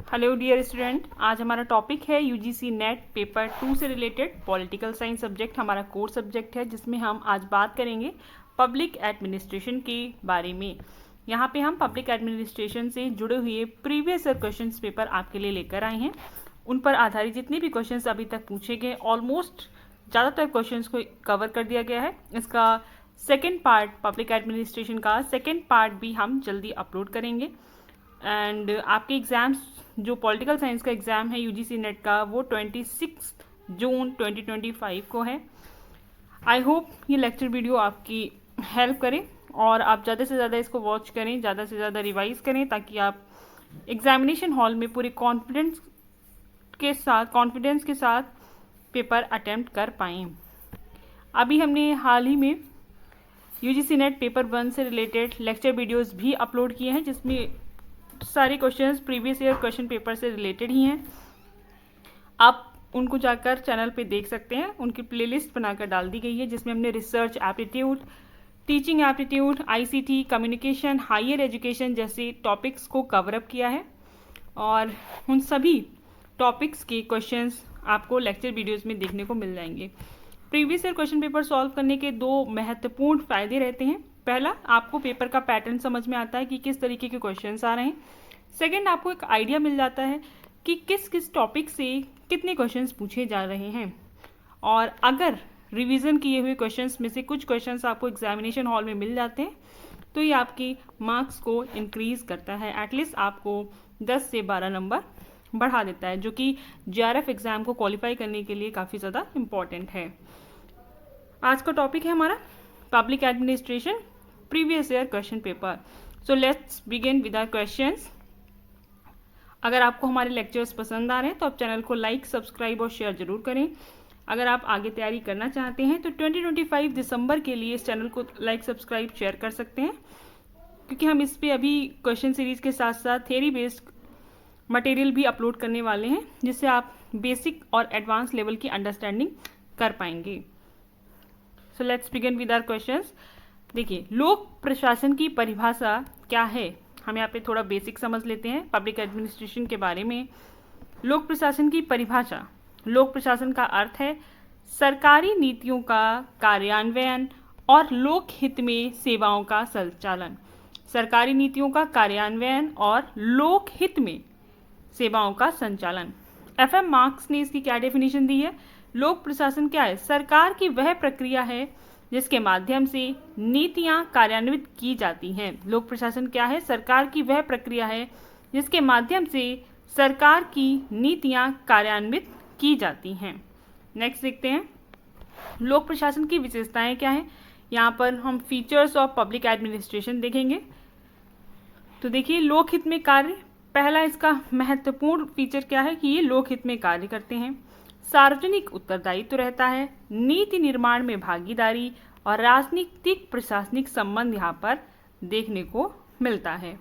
Hello dear student, आज हमारा topic है यूजीसी नेट पेपर 2 से रिलेटेड पॉलिटिकल साइंस सब्जेक्ट हमारा कोर सब्जेक्ट है, जिसमें हम आज बात करेंगे पब्लिक एडमिनिस्ट्रेशन के बारे में। यहाँ पे हम पब्लिक एडमिनिस्ट्रेशन से जुड़े हुए प्रीवियस ईयर क्वेश्चन पेपर आपके लिए लेकर आए हैं। उन पर आधारित जितने भी क्वेश्चन अभी तक पूछे गए, ऑलमोस्ट ज़्यादातर क्वेश्चन को कवर कर दिया गया है। इसका सेकेंड पार्ट, पब्लिक एडमिनिस्ट्रेशन का सेकेंड पार्ट भी हम जल्दी अपलोड करेंगे। एंड आपके एग्ज़ाम्स, जो पॉलिटिकल साइंस का एग्ज़ाम है यूजीसी नेट का, वो 26 जून 2025 को है। आई होप ये लेक्चर वीडियो आपकी हेल्प करे और आप ज़्यादा से ज़्यादा इसको वॉच करें, ज़्यादा से ज़्यादा रिवाइज करें, ताकि आप एग्जामिनेशन हॉल में पूरे कॉन्फिडेंस के साथ पेपर अटेम्प्ट कर पाएँ। अभी हमने हाल ही में यूजीसी नेट पेपर 1 से रिलेटेड लेक्चर वीडियोस भी अपलोड किए हैं, जिसमें सारे questions previous year question paper से रिलेटेड ही हैं। आप उनको जाकर चैनल पे देख सकते हैं, उनकी प्लेलिस्ट बनाकर डाल दी गई है, जिसमें हमने research aptitude, teaching aptitude, ICT, communication, higher education जैसे टॉपिक्स को कवर अप किया है। और उन सभी टॉपिक्स के क्वेश्चंस आपको लेक्चर वीडियोज़ में देखने को मिल जाएंगे। Previous year question paper solve करने के दो महत्वपूर्ण फ़ायदे रहते हैं। पहला, आपको पेपर का पैटर्न समझ में आता है कि किस तरीके के क्वेश्चंस आ रहे हैं। सेकंड, आपको एक आइडिया मिल जाता है कि किस किस टॉपिक से कितने क्वेश्चंस पूछे जा रहे हैं। और अगर रिवीजन किए हुए क्वेश्चंस में से कुछ क्वेश्चंस आपको एग्जामिनेशन हॉल में मिल जाते हैं, तो ये आपके मार्क्स को इंक्रीज करता है। एटलीस्ट आपको 10 से 12 नंबर बढ़ा देता है, जो कि जेआरएफ एग्ज़ाम को क्वालिफाई करने के लिए काफ़ी ज़्यादा इम्पॉर्टेंट है। आज का टॉपिक है हमारा public administration previous year question paper. So let's begin with our questions. अगर आपको हमारे लेक्चर्स पसंद आ रहे हैं तो आप चैनल को लाइक, सब्सक्राइब और शेयर जरूर करें। अगर आप आगे तैयारी करना चाहते हैं तो 2025 दिसंबर के लिए इस चैनल को लाइक, सब्सक्राइब, शेयर कर सकते हैं, क्योंकि हम इस पर अभी क्वेश्चन सीरीज के साथ साथ थ्योरी बेस्ड मटेरियल भी अपलोड करने वाले हैं, जिससे आप बेसिक और एडवांस लेवल की अंडरस्टैंडिंग कर पाएंगे। So let's begin with our questions. देखिए, लोक प्रशासन की परिभाषा क्या है, हम यहाँ पे थोड़ा बेसिक समझ लेते हैं पब्लिक एडमिनिस्ट्रेशन के बारे में। लोक प्रशासन की परिभाषा, लोक प्रशासन का अर्थ है सरकारी नीतियों का कार्यान्वयन और लोक हित में सेवाओं का संचालन। सरकारी नीतियों का कार्यान्वयन और लोक हित में सेवाओं का संचालन। FM मार्क्स ने इसकी क्या डेफिनेशन दी है? लोक प्रशासन क्या है? सरकार की वह प्रक्रिया है जिसके माध्यम से नीतियां कार्यान्वित की जाती हैं। लोक प्रशासन क्या है? सरकार की वह प्रक्रिया है जिसके माध्यम से सरकार की नीतियां कार्यान्वित की जाती हैं। नेक्स्ट देखते हैं, लोक प्रशासन की विशेषताएं क्या हैं। यहाँ पर हम फीचर्स ऑफ पब्लिक एडमिनिस्ट्रेशन देखेंगे। तो देखिए, लोकहित में कार्य, पहला इसका महत्वपूर्ण फीचर क्या है कि ये लोकहित में कार्य करते हैं। सार्वजनिक उत्तरदायित्व रहता है, नीति निर्माण में भागीदारी और राजनीतिक प्रशासनिक संबंध यहाँ पर देखने को मिलता है।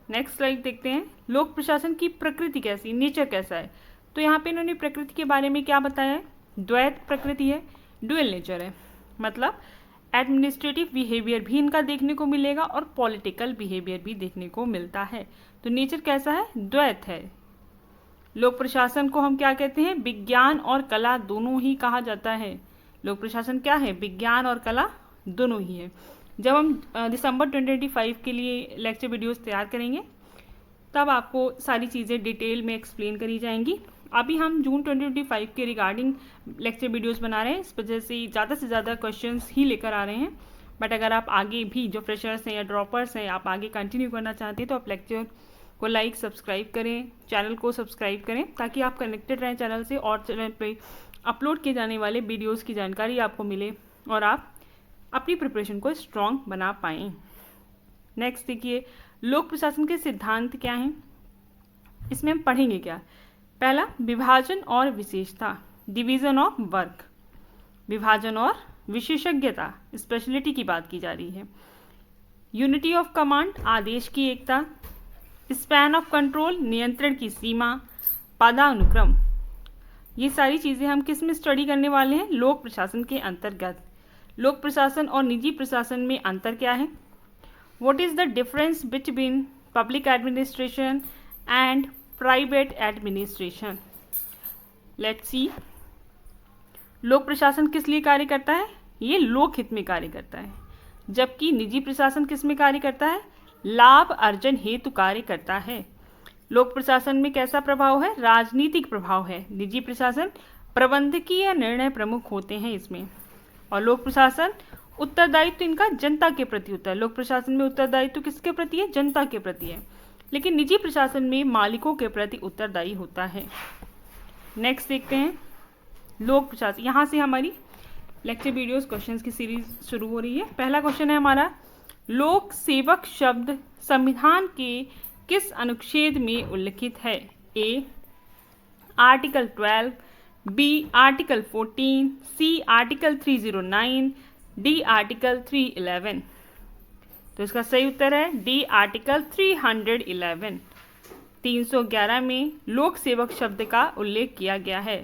नेक्स्ट स्लाइड देखते हैं, लोक प्रशासन की प्रकृति कैसी, नेचर कैसा है। तो यहाँ पे इन्होंने प्रकृति के बारे में क्या बताया है? द्वैत प्रकृति है, डुअल नेचर है, मतलब एडमिनिस्ट्रेटिव बिहेवियर भी इनका देखने को मिलेगा और पॉलिटिकल बिहेवियर भी देखने को मिलता है। तो नेचर कैसा है? द्वैत है। लोक प्रशासन को हम क्या कहते हैं? विज्ञान और कला दोनों ही कहा जाता है। लोक प्रशासन क्या है? विज्ञान और कला दोनों ही है। जब हम दिसंबर 2025 के लिए लेक्चर वीडियोस तैयार करेंगे, तब आपको सारी चीज़ें डिटेल में एक्सप्लेन करी जाएंगी। अभी हम जून 2025 के रिगार्डिंग लेक्चर वीडियोस बना रहे हैं, इस वजह से ज़्यादा क्वेश्चंस ही लेकर आ रहे हैं। बट अगर आप आगे भी, जो फ्रेशर्स हैं या ड्रॉपर्स हैं, आप आगे कंटिन्यू करना चाहते हैं तो आप लेक्चर को लाइक, सब्सक्राइब करें, चैनल को सब्सक्राइब करें, ताकि आप कनेक्टेड रहें चैनल से और चैनल पे अपलोड किए जाने वाले वीडियोस की जानकारी आपको मिले और आप अपनी प्रिपरेशन को स्ट्रॉन्ग बना पाएँ। नेक्स्ट देखिए, लोक प्रशासन के सिद्धांत क्या हैं, इसमें हम पढ़ेंगे क्या। पहला, विभाजन और विशेषता, डिवीजन ऑफ वर्क, विभाजन और विशेषज्ञता, स्पेशलिटी की बात की जा रही है। यूनिटी ऑफ कमांड, आदेश की एकता। स्पैन ऑफ कंट्रोल, नियंत्रण की सीमा। पदानुक्रम, ये सारी चीज़ें हम किस में स्टडी करने वाले हैं? लोक प्रशासन के अंतर्गत। लोक प्रशासन और निजी प्रशासन में अंतर क्या है? What is the difference between public administration and private administration. Let's see, लोक प्रशासन किस लिए कार्य करता है? ये लोक हित में कार्य करता है, जबकि निजी प्रशासन किस में कार्य करता है? लाभ अर्जन हेतु कार्य करता है। लोक प्रशासन में कैसा प्रभाव है? राजनीतिक प्रभाव है। निजी प्रशासन प्रबंधकीय निर्णय प्रमुख होते हैं इसमें। और लोक प्रशासन उत्तरदायित्व इनका जनता के प्रति होता है। लोक प्रशासन में उत्तरदायित्व किसके प्रति है? जनता के प्रति है। लेकिन निजी प्रशासन में मालिकों के प्रति उत्तरदायी होता है। नेक्स्ट देखते हैं लोक प्रशासन। यहाँ से हमारी लेक्चर वीडियोस क्वेश्चंस की सीरीज शुरू हो रही है। पहला क्वेश्चन है हमारा, लोक सेवक शब्द संविधान के किस अनुच्छेद में उल्लिखित है? A article 12, B article 14, C article 309, D article 311। तो इसका सही उत्तर है डी आर्टिकल 311। 311 में लोक सेवक शब्द का उल्लेख किया गया है।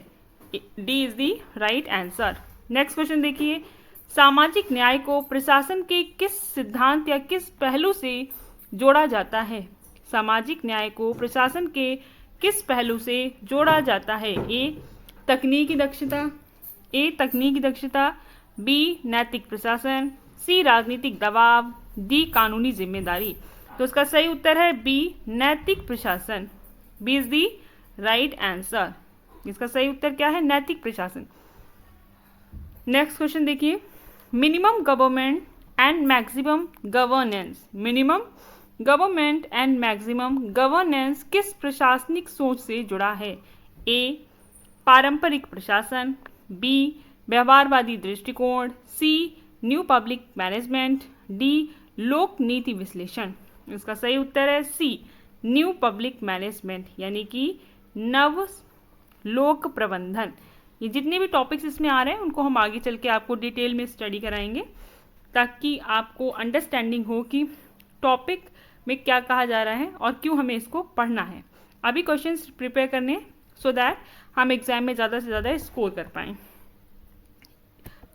D is the right answer. Next question देखिए, सामाजिक न्याय को प्रशासन के किस सिद्धांत या किस पहलू से जोड़ा जाता है? सामाजिक न्याय को प्रशासन के किस पहलू से जोड़ा जाता है? ए तकनीकी दक्षता, बी नैतिक प्रशासन, सी राजनीतिक दबाव, डी कानूनी जिम्मेदारी। तो इसका सही उत्तर है बी नैतिक प्रशासन। B is the right answer. इसका सही उत्तर क्या है? नैतिक प्रशासन। नेक्स्ट क्वेश्चन देखिए, minimum government and maximum governance. Minimum government and maximum governance किस प्रशासनिक सोच से जुड़ा है? ए पारंपरिक प्रशासन, बी व्यवहारवादी दृष्टिकोण, सी न्यू पब्लिक मैनेजमेंट, डी लोक नीति विश्लेषण। इसका सही उत्तर है सी न्यू पब्लिक मैनेजमेंट, यानी कि नव लोक प्रबंधन। ये जितने भी टॉपिक्स इसमें आ रहे हैं उनको हम आगे चल के आपको डिटेल में स्टडी कराएंगे, ताकि आपको अंडरस्टैंडिंग हो कि टॉपिक में क्या कहा जा रहा है और क्यों हमें इसको पढ़ना है। अभी क्वेश्चंस प्रिपेयर करने सो दैट हम एग्जाम में ज़्यादा से ज़्यादा स्कोर कर पाएँ।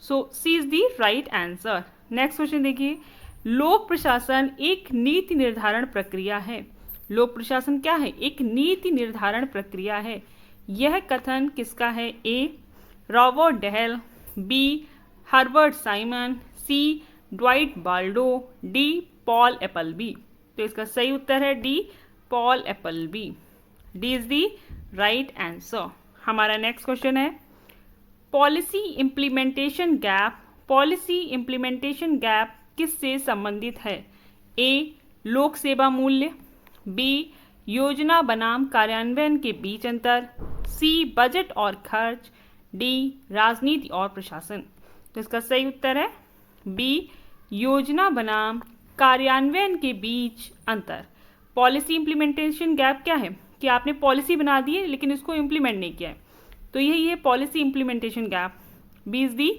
So C is the right answer. Next question देखिए, लोक प्रशासन एक नीति निर्धारण प्रक्रिया है। लोक प्रशासन क्या है? एक नीति निर्धारण प्रक्रिया है। यह कथन किसका है? A Robert Dahl, B Herbert Simon, C Dwight Waldo, D Paul Appleby. तो इसका सही उत्तर है D Paul Appleby. D is the right answer. हमारा नेक्स्ट क्वेश्चन है, policy implementation gap. Policy implementation gap किससे संबंधित है? ए लोक सेवा मूल्य, बी योजना बनाम कार्यान्वयन के बीच अंतर, सी बजट और खर्च, डी राजनीति और प्रशासन। तो इसका सही उत्तर है बी योजना बनाम कार्यान्वयन के बीच अंतर। पॉलिसी इम्प्लीमेंटेशन गैप क्या है? कि आपने पॉलिसी बना दी है लेकिन इसको इम्प्लीमेंट नहीं किया है, तो यही है policy implementation gap. B is the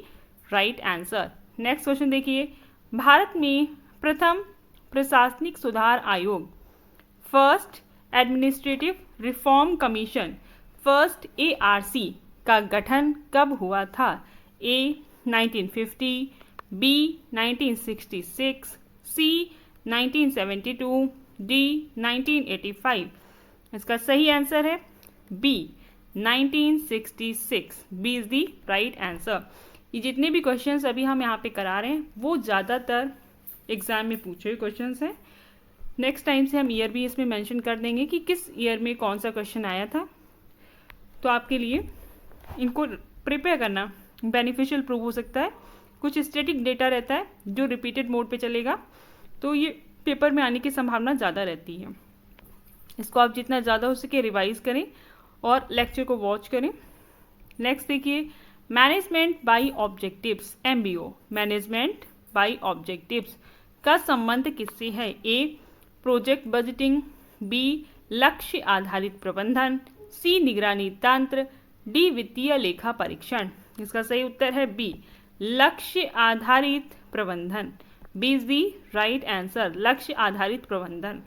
right answer. Next question देखिए, भारत में प्रथम प्रशासनिक सुधार आयोग, first administrative reform commission, first ARC का गठन कब हुआ था? A 1950, B 1966, C 1972, D 1985। इसका सही आंसर है B 1966। B is the right answer. ये जितने भी क्वेश्चंस अभी हम यहाँ पे करा रहे हैं वो ज़्यादातर एग्जाम में पूछे हुए क्वेश्चंस हैं। नेक्स्ट टाइम से हम ईयर भी इसमें मेंशन कर देंगे कि किस ईयर में कौन सा क्वेश्चन आया था, तो आपके लिए इनको प्रिपेयर करना बेनिफिशियल प्रूव हो सकता है। कुछ स्टैटिक डेटा रहता है जो रिपीटेड मोड पे चलेगा, तो ये पेपर में आने की संभावना ज़्यादा रहती है। इसको आप जितना ज़्यादा हो सके रिवाइज करें और लेक्चर को वॉच करें। नेक्स्ट देखिए, management by objectives, MBO, management by objectives का संबंध किससे है? ए प्रोजेक्ट बजटिंग, बी लक्ष्य आधारित प्रबंधन, सी निगरानी तंत्र, डी वित्तीय लेखा परीक्षण। इसका सही उत्तर है बी लक्ष्य आधारित प्रबंधन। B is the right answer, लक्ष्य आधारित प्रबंधन।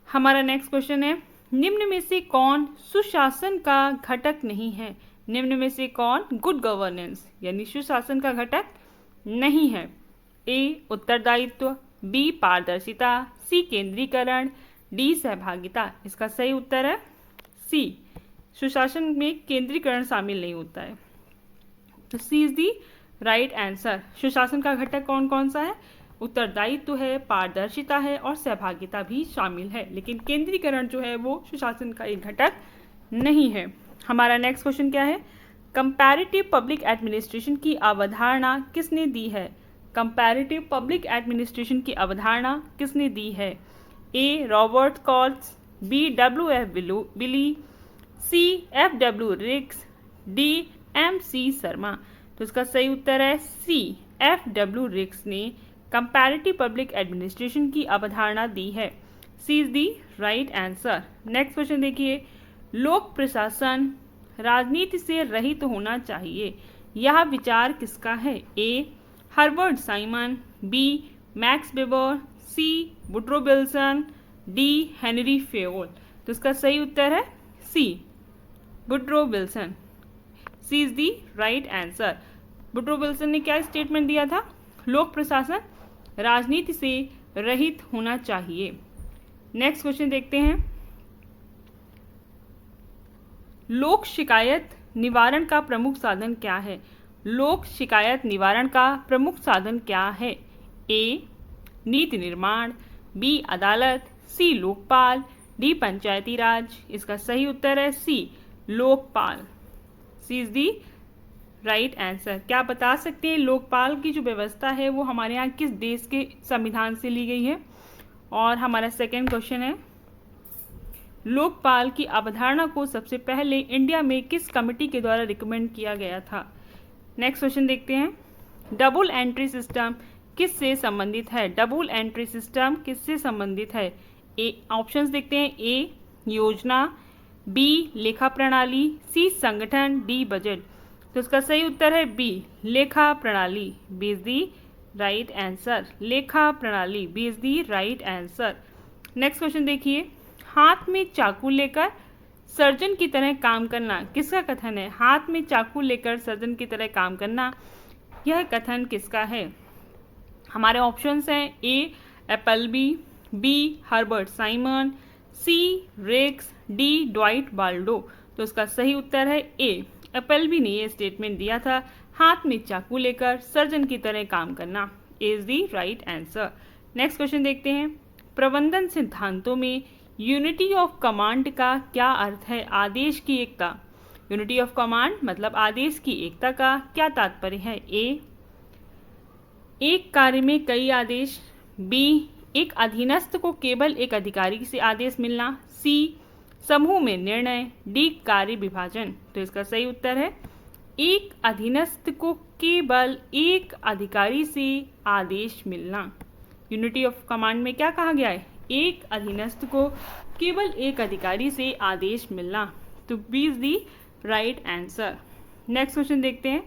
हमारा नेक्स्ट क्वेश्चन है, निम्न में से कौन सुशासन का घटक नहीं है? निम्न में से कौन गुड गवर्नेंस यानी सुशासन का घटक नहीं है? ए उत्तरदायित्व, बी पारदर्शिता, सी केंद्रीकरण, डी सहभागिता। इसका सही उत्तर है सी, सुशासन में केंद्रीकरण शामिल नहीं होता है। तो C is the right answer. सुशासन का घटक कौन कौन सा है? उत्तरदायित्व है, पारदर्शिता है और सहभागिता भी शामिल है, लेकिन केंद्रीकरण जो है वो सुशासन का एक घटक नहीं है। हमारा नेक्स्ट क्वेश्चन क्या है? कंपैरेटिव पब्लिक एडमिनिस्ट्रेशन की अवधारणा किसने दी है? कंपैरेटिव पब्लिक एडमिनिस्ट्रेशन की अवधारणा किसने दी है? A Robert calls, B डब्ल्यू.एफ. Billy, C F.W.. रिक्स, डी एम.सी. शर्मा। तो इसका सही उत्तर है सी, एफ.डब्ल्यू. रिक्स ने कंपैरेटिव पब्लिक एडमिनिस्ट्रेशन की अवधारणा दी है। C is the right answer. Next question देखिए, लोक प्रशासन राजनीति से रहित होना चाहिए, यह विचार किसका है? A Herbert Simon, B Max Weber, C Woodrow Wilson, D Henri Fayol. तो इसका सही उत्तर है C, Woodrow Wilson. C is the right answer. Woodrow Wilson ने क्या स्टेटमेंट दिया था? लोक प्रशासन राजनीति से रहित होना चाहिए। नेक्स्ट क्वेश्चन देखते हैं, लोक शिकायत निवारण का प्रमुख साधन क्या है? लोक शिकायत निवारण का प्रमुख साधन क्या है? ए नीति निर्माण, बी अदालत, सी लोकपाल, डी पंचायती राज। इसका सही उत्तर है सी, लोकपाल। सी इज दी राइट आंसर। क्या बता सकते हैं लोकपाल की जो व्यवस्था है वो हमारे यहाँ किस देश के संविधान से ली गई है? और हमारा सेकेंड क्वेश्चन है, लोकपाल की अवधारणा को सबसे पहले इंडिया में किस कमेटी के द्वारा रिकमेंड किया गया था? नेक्स्ट क्वेश्चन देखते हैं, डबल एंट्री सिस्टम किससे संबंधित है? डबल एंट्री सिस्टम किससे संबंधित है? ए ऑप्शंस देखते हैं, ए योजना, बी लेखा प्रणाली, सी संगठन, डी बजट। तो इसका सही उत्तर है बी, लेखा प्रणाली। B is the right answer. लेखा प्रणाली, B is the right answer. Next question देखिए, हाथ में चाकू लेकर सर्जन की तरह काम करना किसका कथन है? हाथ में चाकू लेकर सर्जन की तरह काम करना, यह कथन किसका है? हमारे ऑप्शंस हैं, ए Appleby, B Herbert Simon, C Riggs, D Dwight Waldo. तो इसका सही उत्तर है ए, एप्पलबी ने ये स्टेटमेंट दिया था, हाथ में चाकू लेकर सर्जन की तरह काम करना। A is the right answer. Next question देखते हैं, प्रबंधन सिद्धांतों में यूनिटी ऑफ कमांड का क्या अर्थ है? आदेश की एकता। यूनिटी ऑफ कमांड मतलब आदेश की एकता का क्या तात्पर्य है? ए एक कार्य में कई आदेश, बी एक अधीनस्थ को केवल एक अधिकारी से आदेश मिलना, सी समूह में निर्णय, डी कार्य विभाजन। तो इसका सही उत्तर है एक अधीनस्थ को केवल एक अधिकारी से आदेश मिलना। यूनिटी ऑफ कमांड में क्या कहा गया है? एक अधीनस्थ को केवल एक अधिकारी से आदेश मिलना। तो B is the right answer. Next question देखते हैं,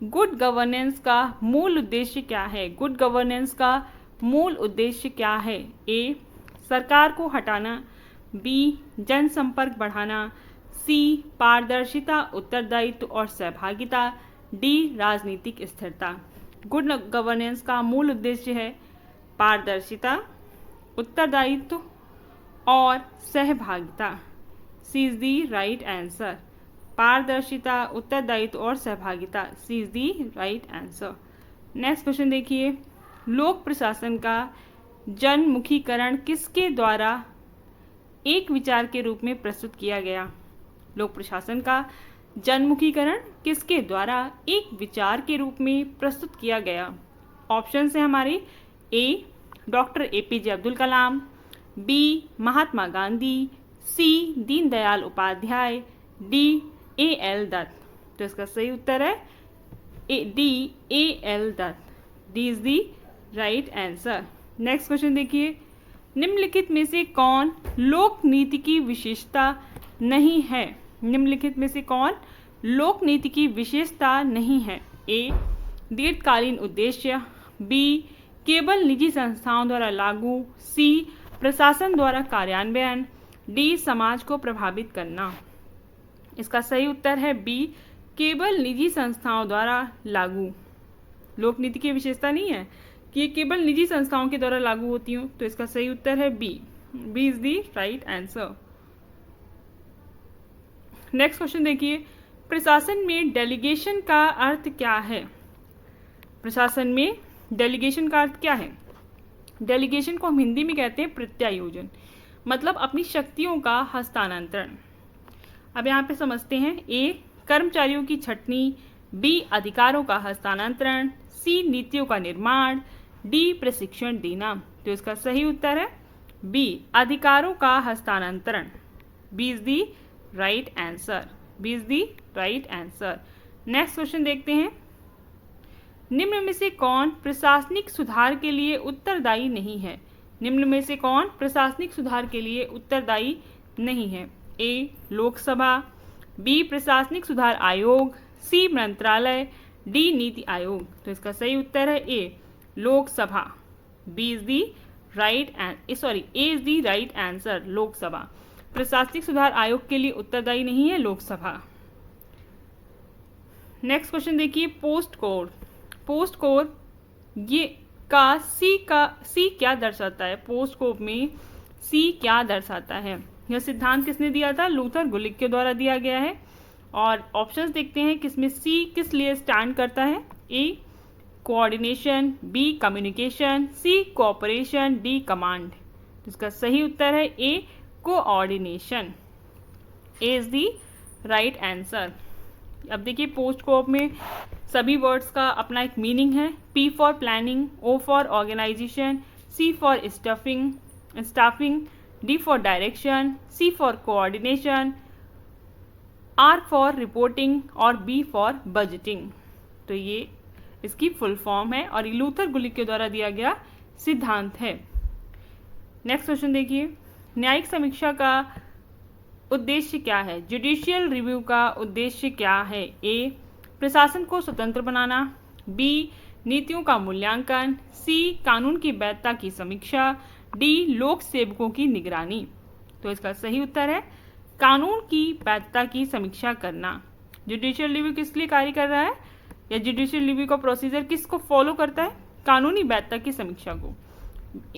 गुड गवर्नेंस का मूल उद्देश्य क्या है? गुड गवर्नेंस का मूल उद्देश्य क्या है? ए सरकार को हटाना, बी जनसंपर्क बढ़ाना, सी पारदर्शिता, उत्तरदायित्व और सहभागिता, डी राजनीतिक स्थिरता। गुड गवर्नेंस का मूल उद्देश्य है पारदर्शिता, उत्तरदायित्व और सहभागिता। C is the right answer. पारदर्शिता, उत्तरदायित्व और सहभागिता, C is the right answer. Next question देखिए, लोक प्रशासन का जनमुखीकरण किसके द्वारा एक विचार के रूप में प्रस्तुत किया गया? लोक प्रशासन का जनमुखीकरण किसके द्वारा एक विचार के रूप में प्रस्तुत किया गया? ऑप्शन है हमारे, A doctor APJ Abdul Kalam, B Mahatma Gandhi, C Deendayal Upadhyay, D A L. Dutt. तो इसका सही उत्तर है D A L. Dutt. D is the right answer. Next question देखिए, निम्नलिखित में से कौन लोक नीति की विशेषता नहीं है? निम्नलिखित में से कौन लोक नीति की विशेषता नहीं है? ए दीर्घकालीन उद्देश्य, बी केवल निजी संस्थाओं द्वारा लागू, सी प्रशासन द्वारा कार्यान्वयन, डी समाज को प्रभावित करना। इसका सही उत्तर है बी केवल निजी संस्थाओं द्वारा लागू। लोक नीति की विशेषता नहीं है कि ये केवल निजी संस्थाओं के द्वारा लागू होती हूँ, तो इसका सही उत्तर है B B is the right answer. Next question देखिए, प्रशासन में डेलीगेशन का अर्थ क्या है? प्रशासन में डेलीगेशन का अर्थ क्या है? डेलीगेशन को हम हिंदी में कहते हैं प्रत्यायोजन, मतलब अपनी शक्तियों का हस्तांतरण। अब यहाँ पे समझते हैं। ए, कर्मचारियों की छटनी, बी, अधिकारों का हस्तांतरण, सी, नीतियों का निर्माण, डी, प्रशिक्षण देना। तो इसका सही उत्तर है बी, अधिकारों का हस्तांतरण। B is the right answer. B is the right answer. Next question देखते हैं, निम्न में से कौन प्रशासनिक सुधार के लिए उत्तरदायी नहीं है? निम्न में से कौन प्रशासनिक सुधार के लिए उत्तरदायी नहीं है? ए, लोकसभा, बी, प्रशासनिक सुधार आयोग, सी, मंत्रालय, डी, नीति आयोग। तो इसका सही उत्तर है A, Lok Sabha. B is the right A is the right answer, Lok Sabha. प्रशासनिक सुधार आयोग के लिए उत्तरदायी नहीं है लोकसभा। नेक्स्ट क्वेश्चन देखिए, पोस्ट कोड। पोस्ट कोड ये सी क्या दर्शाता है? पोस्ट कोड में सी क्या दर्शाता है? यह सिद्धांत किसने दिया था? लूथर गुलिक के द्वारा दिया गया है। और ऑप्शंस देखते हैं किसमें सी किस लिए स्टैंड करता है। A, coordination, B, communication, C, cooperation, D, command. इसका सही उत्तर है A, coordination. A is the right answer. अब देखिए, पोस्ट कोड में सभी वर्ड्स का अपना एक मीनिंग है। P for planning, O for organisation, C for staffing, D for direction, C for coordination, R for reporting और बी फॉर बजटिंग। तो ये इसकी फुल फॉर्म है और ये लूथर गुलिक के द्वारा दिया गया सिद्धांत है। नेक्स्ट क्वेश्चन देखिए, न्यायिक समीक्षा का उद्देश्य क्या है? जुडिशियल रिव्यू का उद्देश्य क्या है? ए, प्रशासन को स्वतंत्र बनाना, बी, नीतियों का मूल्यांकन, सी, कानून की वैधता की समीक्षा, डी, लोक सेवकों की निगरानी। तो इसका सही उत्तर है कानून की वैधता की समीक्षा करना। जुडिशियल रिव्यू किस लिए कार्य कर रहा है, या जुडिशियल रिव्यू का प्रोसीजर किसको फॉलो करता है? कानूनी वैधता की समीक्षा को।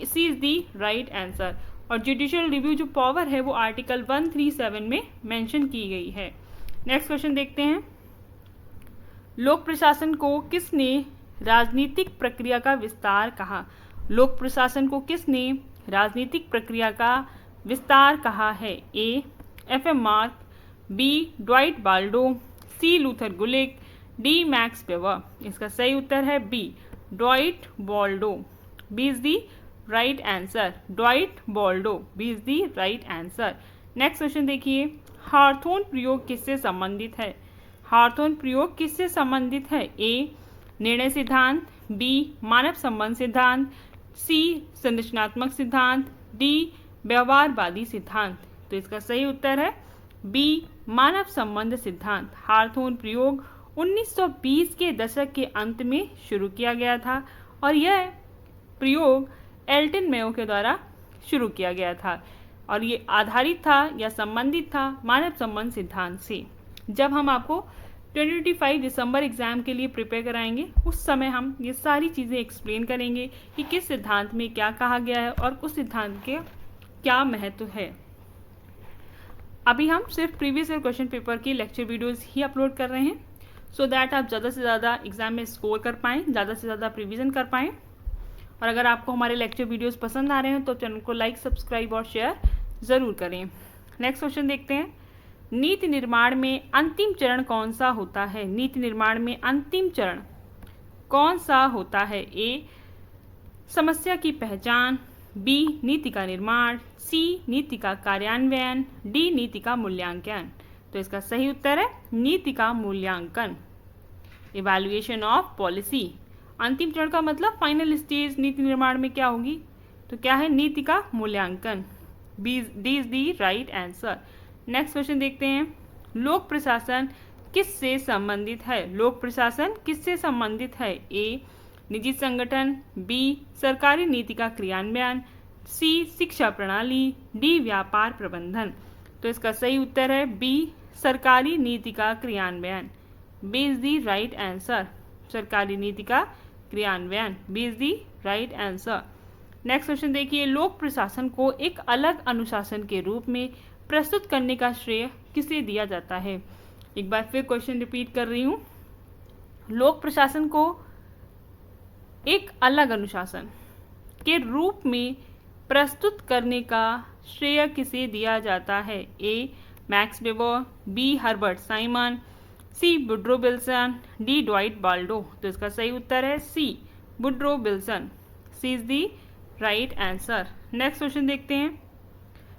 सी इज दी राइट आंसर। और जुडिशियल रिव्यू जो पावर है वो आर्टिकल 137 में मेंशन की गई है। नेक्स्ट क्वेश्चन देखते हैं, लोक प्रशासन को किसने राजनीतिक प्रक्रिया का विस्तार कहा? लोक प्रशासन को किसने राजनीतिक प्रक्रिया का विस्तार कहा है? A, F M. Marx, B, Dwight Waldo, C, Luther Gulick, D, Max Weber. इसका सही उत्तर है B, Dwight Waldo. B is the right answer, Dwight Waldo. B is the right answer. Next question देखिए, हार्थोन प्रयोग किससे संबंधित है? हार्थोन प्रयोग किससे संबंधित है? ए, निर्णय सिद्धांत, बी, मानव संबंध सिद्धांत, सी, संरचनात्मक सिद्धांत, डी, व्यवहारवादी सिद्धांत। तो इसका सही उत्तर है बी, मानव संबंध सिद्धांत। हार्थोन प्रयोग 1920 के दशक के अंत में शुरू किया गया था और यह प्रयोग एल्टन मेयो के द्वारा शुरू किया गया था और ये आधारित था या संबंधित था मानव संबंध सिद्धांत से। जब हम आपको 25 दिसंबर एग्जाम के लिए प्रिपेयर कराएंगे उस समय हम ये सारी चीज़ें एक्सप्लेन करेंगे कि किस सिद्धांत में क्या कहा गया है और उस सिद्धांत के क्या महत्व है। अभी हम सिर्फ प्रीवियस ईयर क्वेश्चन पेपर की लेक्चर वीडियोस ही अपलोड कर रहे हैं सो दैट आप ज़्यादा से ज़्यादा एग्जाम में स्कोर कर पाएँ, ज़्यादा से ज़्यादा प्रिविज़न कर पाएँ। और अगर आपको हमारे लेक्चर वीडियोस पसंद आ रहे हैं तो चैनल को लाइक, सब्सक्राइब और शेयर ज़रूर करें। नेक्स्ट क्वेश्चन देखते हैं, नीति निर्माण में अंतिम चरण कौन सा होता है? नीति निर्माण में अंतिम चरण कौन सा होता है? ए, समस्या की पहचान, बी, नीति का निर्माण, सी, नीति का कार्यान्वयन, डी, नीति का मूल्यांकन। तो इसका सही उत्तर है नीति का मूल्यांकन, इवैल्यूएशन ऑफ पॉलिसी। अंतिम चरण का मतलब फाइनल स्टेज नीति निर्माण में क्या होगी? तो क्या है? नीति का मूल्यांकन। D is the right answer. Next question देखते हैं, लोक प्रशासन किससे संबंधित है? लोक प्रशासन किससे संबंधित है? ए, निजी संगठन, बी, सरकारी नीति का क्रियान्वयन, सी, शिक्षा प्रणाली, डी, व्यापार प्रबंधन। तो इसका सही उत्तर है बी, सरकारी नीति का क्रियान्वयन। B is the right answer, सरकारी नीति का क्रियान्वयन। B is the right answer. Next question देखिए, लोक प्रशासन को एक अलग अनुशासन के रूप में प्रस्तुत करने का श्रेय किसे दिया जाता है। एक बार फिर क्वेश्चन रिपीट कर रही हूँ, लोक प्रशासन को एक अलग अनुशासन के रूप में प्रस्तुत करने का श्रेय किसे दिया जाता है। A Max Weber, B Herbert Simon, C Woodrow Wilson, D Dwight Waldo. तो इसका सही उत्तर है C Woodrow Wilson. C is the right answer. Next question देखते हैं,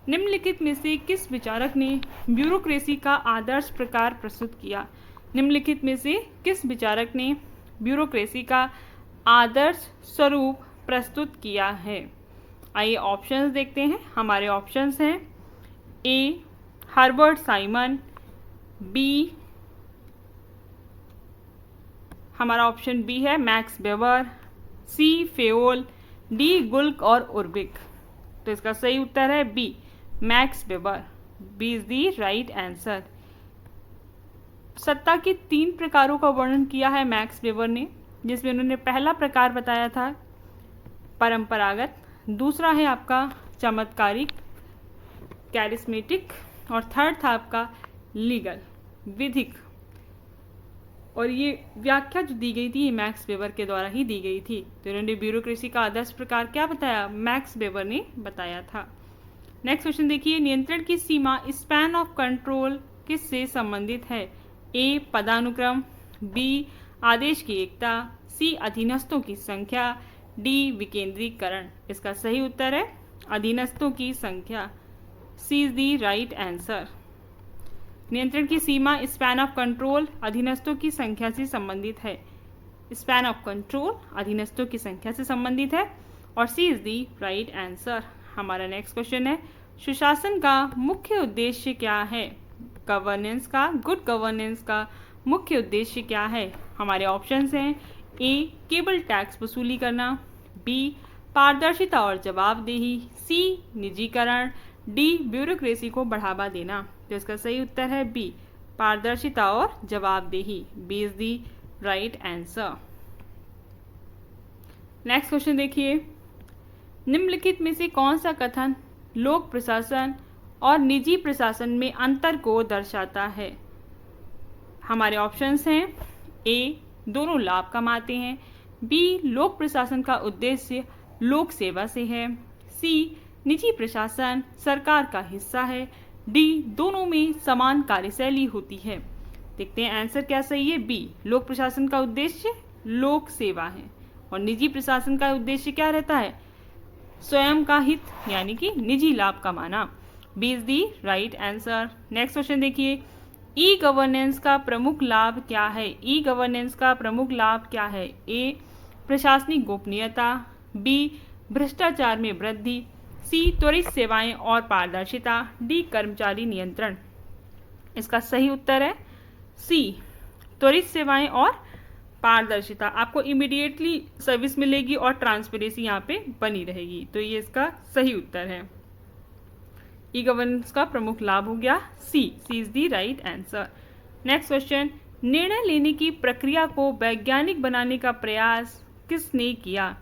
निम्नलिखित में से किस विचारक ने ब्यूरोक्रेसी का आदर्श प्रकार प्रस्तुत किया। निम्नलिखित में से किस विचारक ने ब्यूरोक्रेसी का आदर्श स्वरूप प्रस्तुत किया है। आइए ऑप्शंस देखते हैं। हमारे ऑप्शंस हैं ए हर्बर्ट साइमन, बी हमारा ऑप्शन बी है Max Weber, C Fayol, D Gulick और उर्बिक। तो इसका सही उत्तर है B Max Weber. B is the right answer. सत्ता के 3 प्रकारों का वर्णन किया है मैक्स वेबर ने, जिसमें उन्होंने पहला प्रकार बताया था परंपरागत, दूसरा है आपका चमत्कारिक कैरिस्मेटिक, और थर्ड था आपका लीगल विधिक। और ये व्याख्या जो दी गई थी ये मैक्स वेबर के द्वारा ही दी गई थी। तो इन्होंने ब्यूरोक्रेसी का आदर्श प्रकार क्या बताया, मैक्स वेबर ने बताया था। नेक्स्ट क्वेश्चन देखिए, नियंत्रण की सीमा स्पैन ऑफ कंट्रोल किससे संबंधित है। ए पदानुक्रम, बी आदेश की एकता, सी अधीनस्थों की संख्या, डी विकेंद्रीकरण। इसका सही उत्तर है अधीनस्थों की संख्या। सी इज दी राइट आंसर। नियंत्रण की सीमा स्पैन ऑफ कंट्रोल अधीनस्थों की संख्या से संबंधित है। स्पैन ऑफ कंट्रोल अधीनस्थों की संख्या से संबंधित है और सी इज दी राइट आंसर। हमारा नेक्स्ट क्वेश्चन है, सुशासन का मुख्य उद्देश्य क्या है। गवर्नेंस का, गुड गवर्नेंस का मुख्य उद्देश्य क्या है। हमारे ऑप्शंस हैं ए केवल टैक्स वसूली करना, बी पारदर्शिता और जवाबदेही, सी निजीकरण, डी ब्यूरोक्रेसी को बढ़ावा देना। तो इसका सही उत्तर है बी पारदर्शिता और जवाबदेही। B is the right answer. Next question देखिए, निम्नलिखित में से कौन सा कथन लोक प्रशासन और निजी प्रशासन में अंतर को दर्शाता है। हमारे ऑप्शंस हैं ए दोनों लाभ कमाते हैं, बी लोक प्रशासन का उद्देश्य लोक सेवा से है, सी निजी प्रशासन सरकार का हिस्सा है, डी दोनों में समान कार्यशैली होती है। देखते हैं आंसर क्या सही है। बी लोक प्रशासन का उद्देश्य लोक सेवा है और निजी प्रशासन का उद्देश्य क्या रहता है, स्वयं का हित यानी कि निजी लाभ कमाना। B is the right answer. Next question देखिए, ई गवर्नेंस का प्रमुख लाभ क्या है। ई गवर्नेंस का प्रमुख लाभ क्या है। ए प्रशासनिक गोपनीयता, बी भ्रष्टाचार में वृद्धि, सी त्वरित सेवाएं और पारदर्शिता, डी कर्मचारी नियंत्रण। इसका सही उत्तर है सी त्वरित सेवाएं और पारदर्शिता। आपको इमीडिएटली सर्विस मिलेगी और ट्रांसपेरेंसी यहाँ पे बनी रहेगी। तो ये इसका सही उत्तर है। ई गवर्नेंस का प्रमुख लाभ हो गया C is the right answer. Next question, निर्णय लेने की प्रक्रिया को वैज्ञानिक बनाने का प्रयास किसने किया।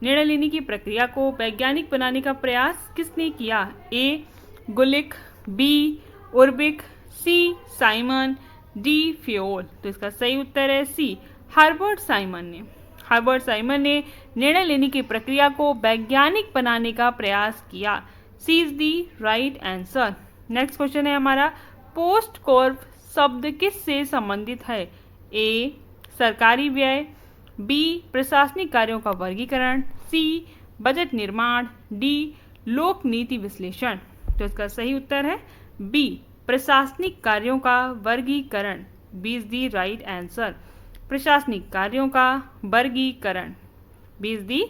निर्णय लेने की प्रक्रिया को वैज्ञानिक बनाने का प्रयास किसने किया। ए गुलिक, बी उर्बिक, सी साइमन, डी फेओल। तो इसका सही उत्तर है सी हर्बर्ट साइमन ने। हर्बर्ट साइमन ने निर्णय लेने की प्रक्रिया को वैज्ञानिक बनाने का प्रयास किया। C is the right answer. Next question है हमारा, पोस्ट कॉर्प शब्द किससे संबंधित है। ए सरकारी व्यय, बी प्रशासनिक कार्यों का वर्गीकरण, सी बजट निर्माण, डी लोक नीति विश्लेषण। तो इसका सही उत्तर है बी प्रशासनिक कार्यों का वर्गीकरण। B is the right answer. प्रशासनिक कार्यों का वर्गीकरण। B is the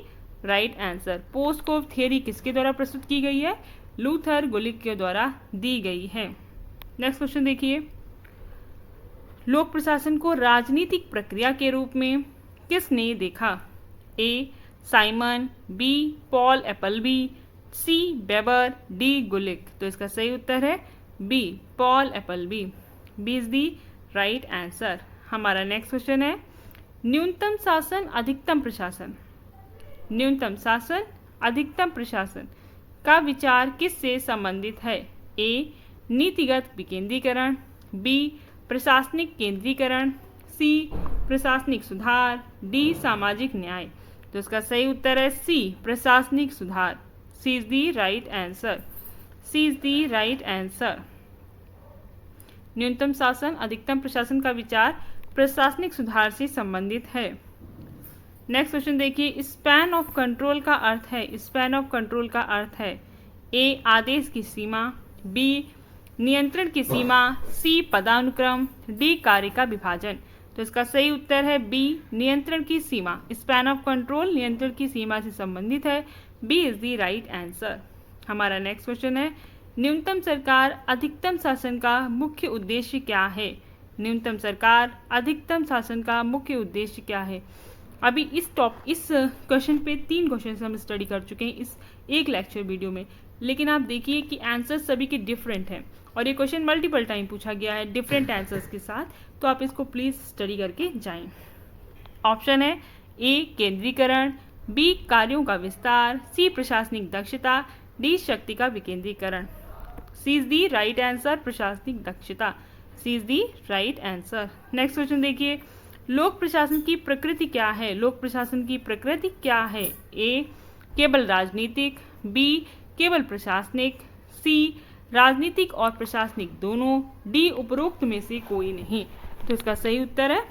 right answer. POSDCORB theory किसके द्वारा प्रस्तुत की गई है, लूथर गुलिक के द्वारा दी गई है। नेक्स्ट क्वेश्चन देखिए, लोक प्रशासन को राजनीतिक प्रक्रिया के रूप में किसने देखा। A Simon, B Paul Appleby, C Weber, D Gulick. तो इसका सही उत्तर है B Paul Appleby. B is the right answer. हमारा नेक्स्ट क्वेश्चन है, न्यूनतम शासन अधिकतम प्रशासन। न्यूनतम शासन अधिकतम प्रशासन का विचार किससे संबंधित है? ए. नीतिगत विकेंद्रीकरण, बी. प्रशासनिक केंद्रीकरण, सी. प्रशासनिक सुधार, डी. सामाजिक न्याय। तो इसका सही उत्तर है सी. प्रशासनिक सुधार। C is the right answer. C is the right answer. न्यूनतम शासन अधिकतम प्रशासन का विचार प्रशासनिक सुधार से संबंधित है। नेक्स्ट क्वेश्चन देखिए, स्पैन ऑफ कंट्रोल का अर्थ है, स्पैन ऑफ कंट्रोल का अर्थ है ए. आदेश की सीमा, बी. नियंत्रण की सीमा, सी. पदानुक्रम, डी. कार्य का विभाजन। तो इसका सही उत्तर है बी. नियंत्रण की सीमा। स्पैन ऑफ कंट्रोल नियंत्रण की सीमा से संबंधित है। B is the right answer. हमारा नेक्स्ट क्वेश्चन है, न्यूनतम सरकार अधिकतम शासन का मुख्य उद्देश्य क्या है? न्यूनतम सरकार अधिकतम शासन का मुख्य उद्देश्य क्या है? अभी इस क्वेश्चन पे 3 क्वेश्चन हम स्टडी कर चुके हैं इस एक लेक्चर वीडियो में, लेकिन आप देखिए कि आंसर सभी के डिफरेंट हैं और ये क्वेश्चन मल्टीपल टाइम पूछा गया है डिफरेंट आंसर्स के साथ, तो आप इसको प्लीज़ स्टडी करके जाएं। ऑप्शन है ए. केंद्रीकरण, बी. कार्यों का विस्तार, सी. प्रशासनिक दक्षता, डी. शक्ति का विकेंद्रीकरण। C is the right answer, प्रशासनिक दक्षता। C is the right answer. Next question देखिए, लोक प्रशासन की प्रकृति क्या है? लोक प्रशासन की प्रकृति क्या है? ए. केवल राजनीतिक, बी. केवल प्रशासनिक, सी. राजनीतिक और प्रशासनिक दोनों, डी. उपरोक्त में से कोई नहीं। तो इसका सही उत्तर है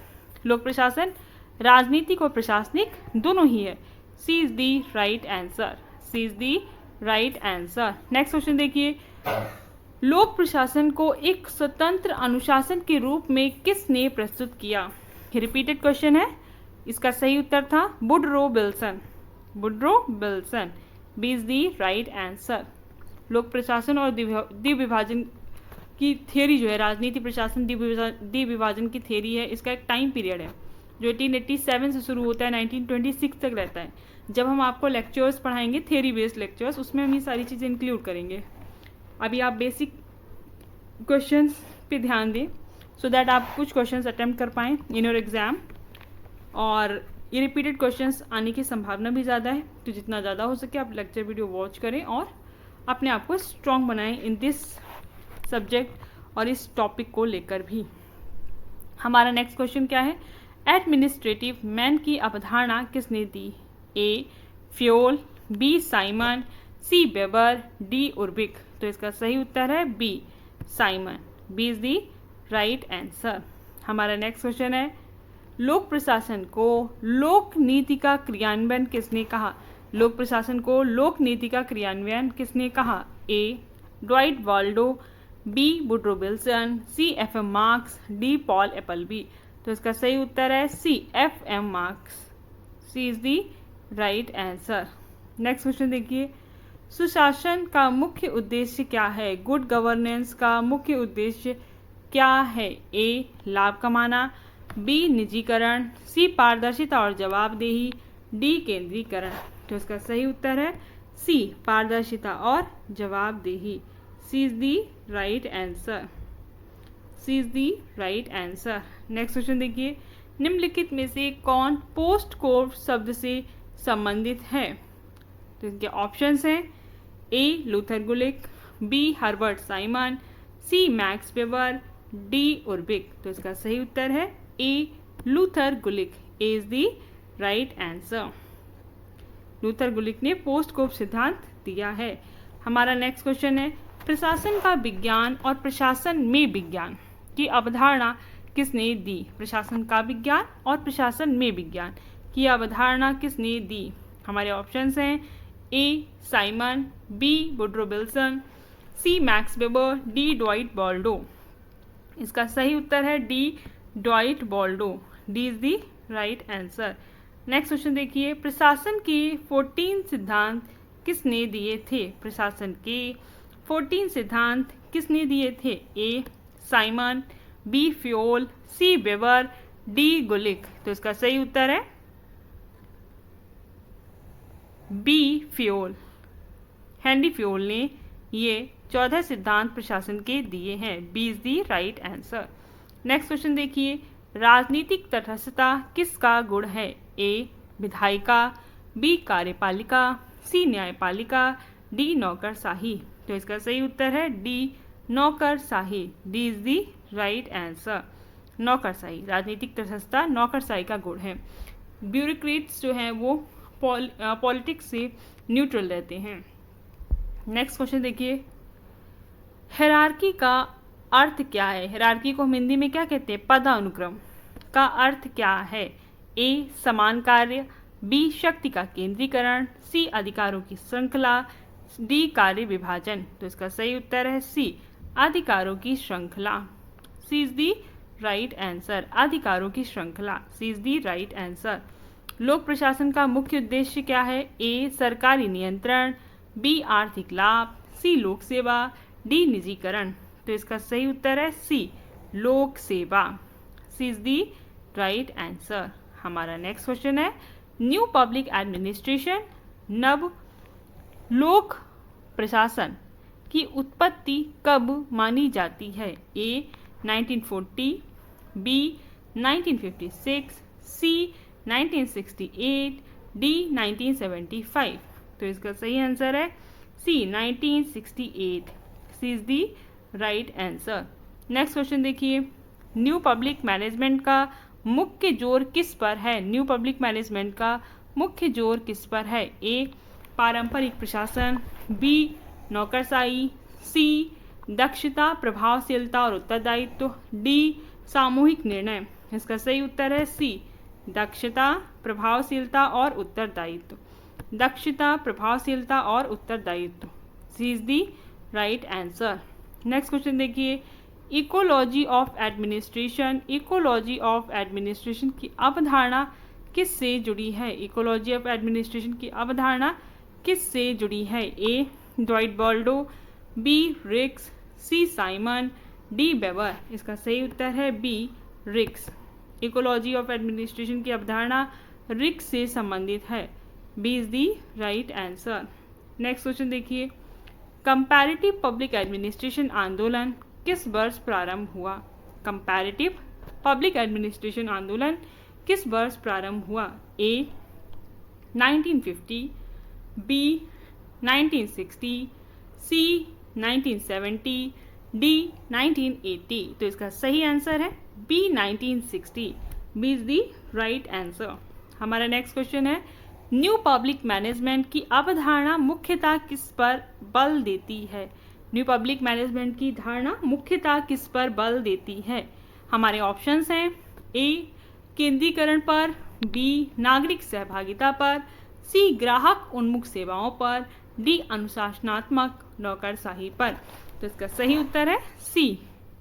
लोक प्रशासन राजनीतिक और प्रशासनिक दोनों ही है। C is the right answer. C is the right answer. Next question देखिए, लोक प्रशासन को एक स्वतंत्र अनुशासन के रूप में किसने प्रस्तुत किया? रिपीटेड क्वेश्चन है। इसका सही उत्तर था Woodrow Wilson. Woodrow Wilson. B is the right answer. लोक प्रशासन और द्विविभाजन की थ्योरी जो है, राजनीति प्रशासन द्विविभाजन की थ्योरी है, इसका एक टाइम पीरियड है जो 1887 से शुरू होता है 1926 तक रहता है। जब हम आपको लेक्चर्स पढ़ाएंगे थ्योरी बेस्ड लेक्चर्स, उसमें हम ये सारी चीज़ें इंक्लूड करेंगे। अभी आप बेसिक क्वेश्चंस पे ध्यान दें सो दैट आप कुछ क्वेश्चंस अटेम्प्ट कर पाएँ इन योर एग्ज़ाम, और ये रिपीटेड क्वेश्चंस आने की संभावना भी ज़्यादा है, तो जितना ज़्यादा हो सके आप लेक्चर वीडियो वॉच करें और अपने आप को स्ट्रॉन्ग बनाएं इन दिस सब्जेक्ट और इस टॉपिक को लेकर भी। हमारा नेक्स्ट क्वेश्चन क्या है? एडमिनिस्ट्रेटिव मैन की अवधारणा किसने दी? A. Fayol, B. Simon, C. Weber, D. Urwick. तो इसका सही उत्तर है B. Simon. B is the right answer. हमारा नेक्स्ट क्वेश्चन है, लोक प्रशासन को लोक नीति का क्रियान्वयन किसने कहा? लोक प्रशासन को लोक नीति का क्रियान्वयन किसने कहा? A. Dwight Waldo, B. Woodrow Wilson, C. F M. Marx, D. Paul Appleby. तो इसका सही उत्तर है C. F M. Marx. C is the right answer. Next question देखिए, सुशासन का मुख्य उद्देश्य क्या है? गुड गवर्नेंस का मुख्य उद्देश्य क्या है? ए. लाभ कमाना, बी. निजीकरण, सी. पारदर्शिता और जवाबदेही, डी. केंद्रीकरण। तो इसका सही उत्तर है सी. पारदर्शिता और जवाबदेही। C is the right answer. C is the right answer. Next question देखिए, निम्नलिखित में से कौन पोस्ट कोड शब्द से संबंधित है? तो इनके ऑप्शंस हैं A. Luther Gulick, B. Herbert Simon, C. Max Weber, D. Urwick. तो इसका सही उत्तर है A. Luther Gulick. A is the right answer. Luther Gulick ने पोस्ट कोड सिद्धांत दिया है। हमारा नेक्स्ट क्वेश्चन है, प्रशासन का विज्ञान और प्रशासन में विज्ञान की अवधारणा किसने दी? प्रशासन का विज्ञान और प्रशासन में विज्ञान की अवधारणा किसने दी? हमारे ऑप्शंस हैं A. Simon, B. Woodrow Wilson, C. Max Weber, D. Dwight Waldo. इसका सही उत्तर है D. Dwight Waldo. D is the right answer. Next question देखिए, प्रशासन के 14 सिद्धांत किसने दिए थे? प्रशासन के 14 सिद्धांत किसने दिए थे? A. Simon, B. Fayol, C. Weber, D. Gulick. तो इसका सही उत्तर है बी. फ्योल। हेनरी फ्योल ने ये 14 सिद्धांत प्रशासन के दिए हैं। B is the right answer. Next question देखिए, राजनीतिक तटस्थता किसका गुण है? ए. विधायिका, बी. कार्यपालिका, सी न्यायपालिका, डी नौकरशाही। तो इसका सही उत्तर है डी नौकरशाही। D is the right answer. नौकरशाही, राजनीतिक तटस्थता नौकरशाही का गुण है। ब्यूरोक्रेट्स जो हैं वो पॉलिटिक्स से न्यूट्रल रहते हैं। नेक्स्ट क्वेश्चन देखिए, हायरार्की का अर्थ क्या है? हायरार्की को हम हिंदी में क्या कहते हैं? पदानुक्रम का अर्थ क्या है? ए समान कार्य, बी शक्ति का केंद्रीकरण, सी अधिकारों की श्रृंखला, डी कार्य विभाजन। तो इसका सही उत्तर है सी अधिकारों की श्रृंखला। सी इज दी राइट आंसर। अधिकारों की श्रृंखला, सी इज दी राइट आंसर। लोक प्रशासन का मुख्य उद्देश्य क्या है? ए सरकारी नियंत्रण, बी आर्थिक लाभ, सी लोक सेवा, डी निजीकरण। तो इसका सही उत्तर है सी लोक सेवा। C is the right answer. हमारा नेक्स्ट क्वेश्चन है, न्यू पब्लिक एडमिनिस्ट्रेशन, नव लोक प्रशासन की उत्पत्ति कब मानी जाती है? A 1940, B 1956, C 1968, D 1975। तो इसका सही आंसर है C 1968। C is the right answer. Next question देखिए, न्यू पब्लिक मैनेजमेंट का मुख्य जोर किस पर है? न्यू पब्लिक मैनेजमेंट का मुख्य जोर किस पर है? ए पारंपरिक प्रशासन, बी नौकरशाही, सी दक्षता, प्रभावशीलता और उत्तरदायित्व, डी सामूहिक निर्णय। इसका सही उत्तर है सी दक्षता, प्रभावशीलता और उत्तरदायित्व। दक्षता, प्रभावशीलता और उत्तरदायित्व। C is the right answer. Next question देखिए, ecology of administration, ecology of administration की अवधारणा किससे जुड़ी है? इकोलॉजी ऑफ एडमिनिस्ट्रेशन की अवधारणा किससे जुड़ी है? ए ड्वाइट बॉल्डो, बी रिक्स, सी साइमन, डी वेबर। इसका सही उत्तर है बी रिक्स। इकोलॉजी ऑफ एडमिनिस्ट्रेशन की अवधारणा रिक्स से संबंधित है। B is the right answer. Next question देखिए, कंपैरेटिव पब्लिक एडमिनिस्ट्रेशन आंदोलन किस वर्ष प्रारंभ हुआ? कंपैरेटिव पब्लिक एडमिनिस्ट्रेशन आंदोलन किस वर्ष प्रारंभ हुआ? A 1950, B 1960, C 1970, D 1980। तो इसका सही आंसर है B 1960। B is the right answer. हमारा नेक्स्ट क्वेश्चन है, न्यू पब्लिक मैनेजमेंट की अवधारणा मुख्यतः किस पर बल देती है? न्यू पब्लिक मैनेजमेंट की धारणा मुख्यतः किस पर बल देती है? हमारे ऑप्शंस हैं, ए केंद्रीकरण पर, बी नागरिक सहभागिता पर, सी ग्राहक उन्मुख सेवाओं पर, डी अनुशासनात्मक नौकरशाही पर। तो इसका सही उत्तर है सी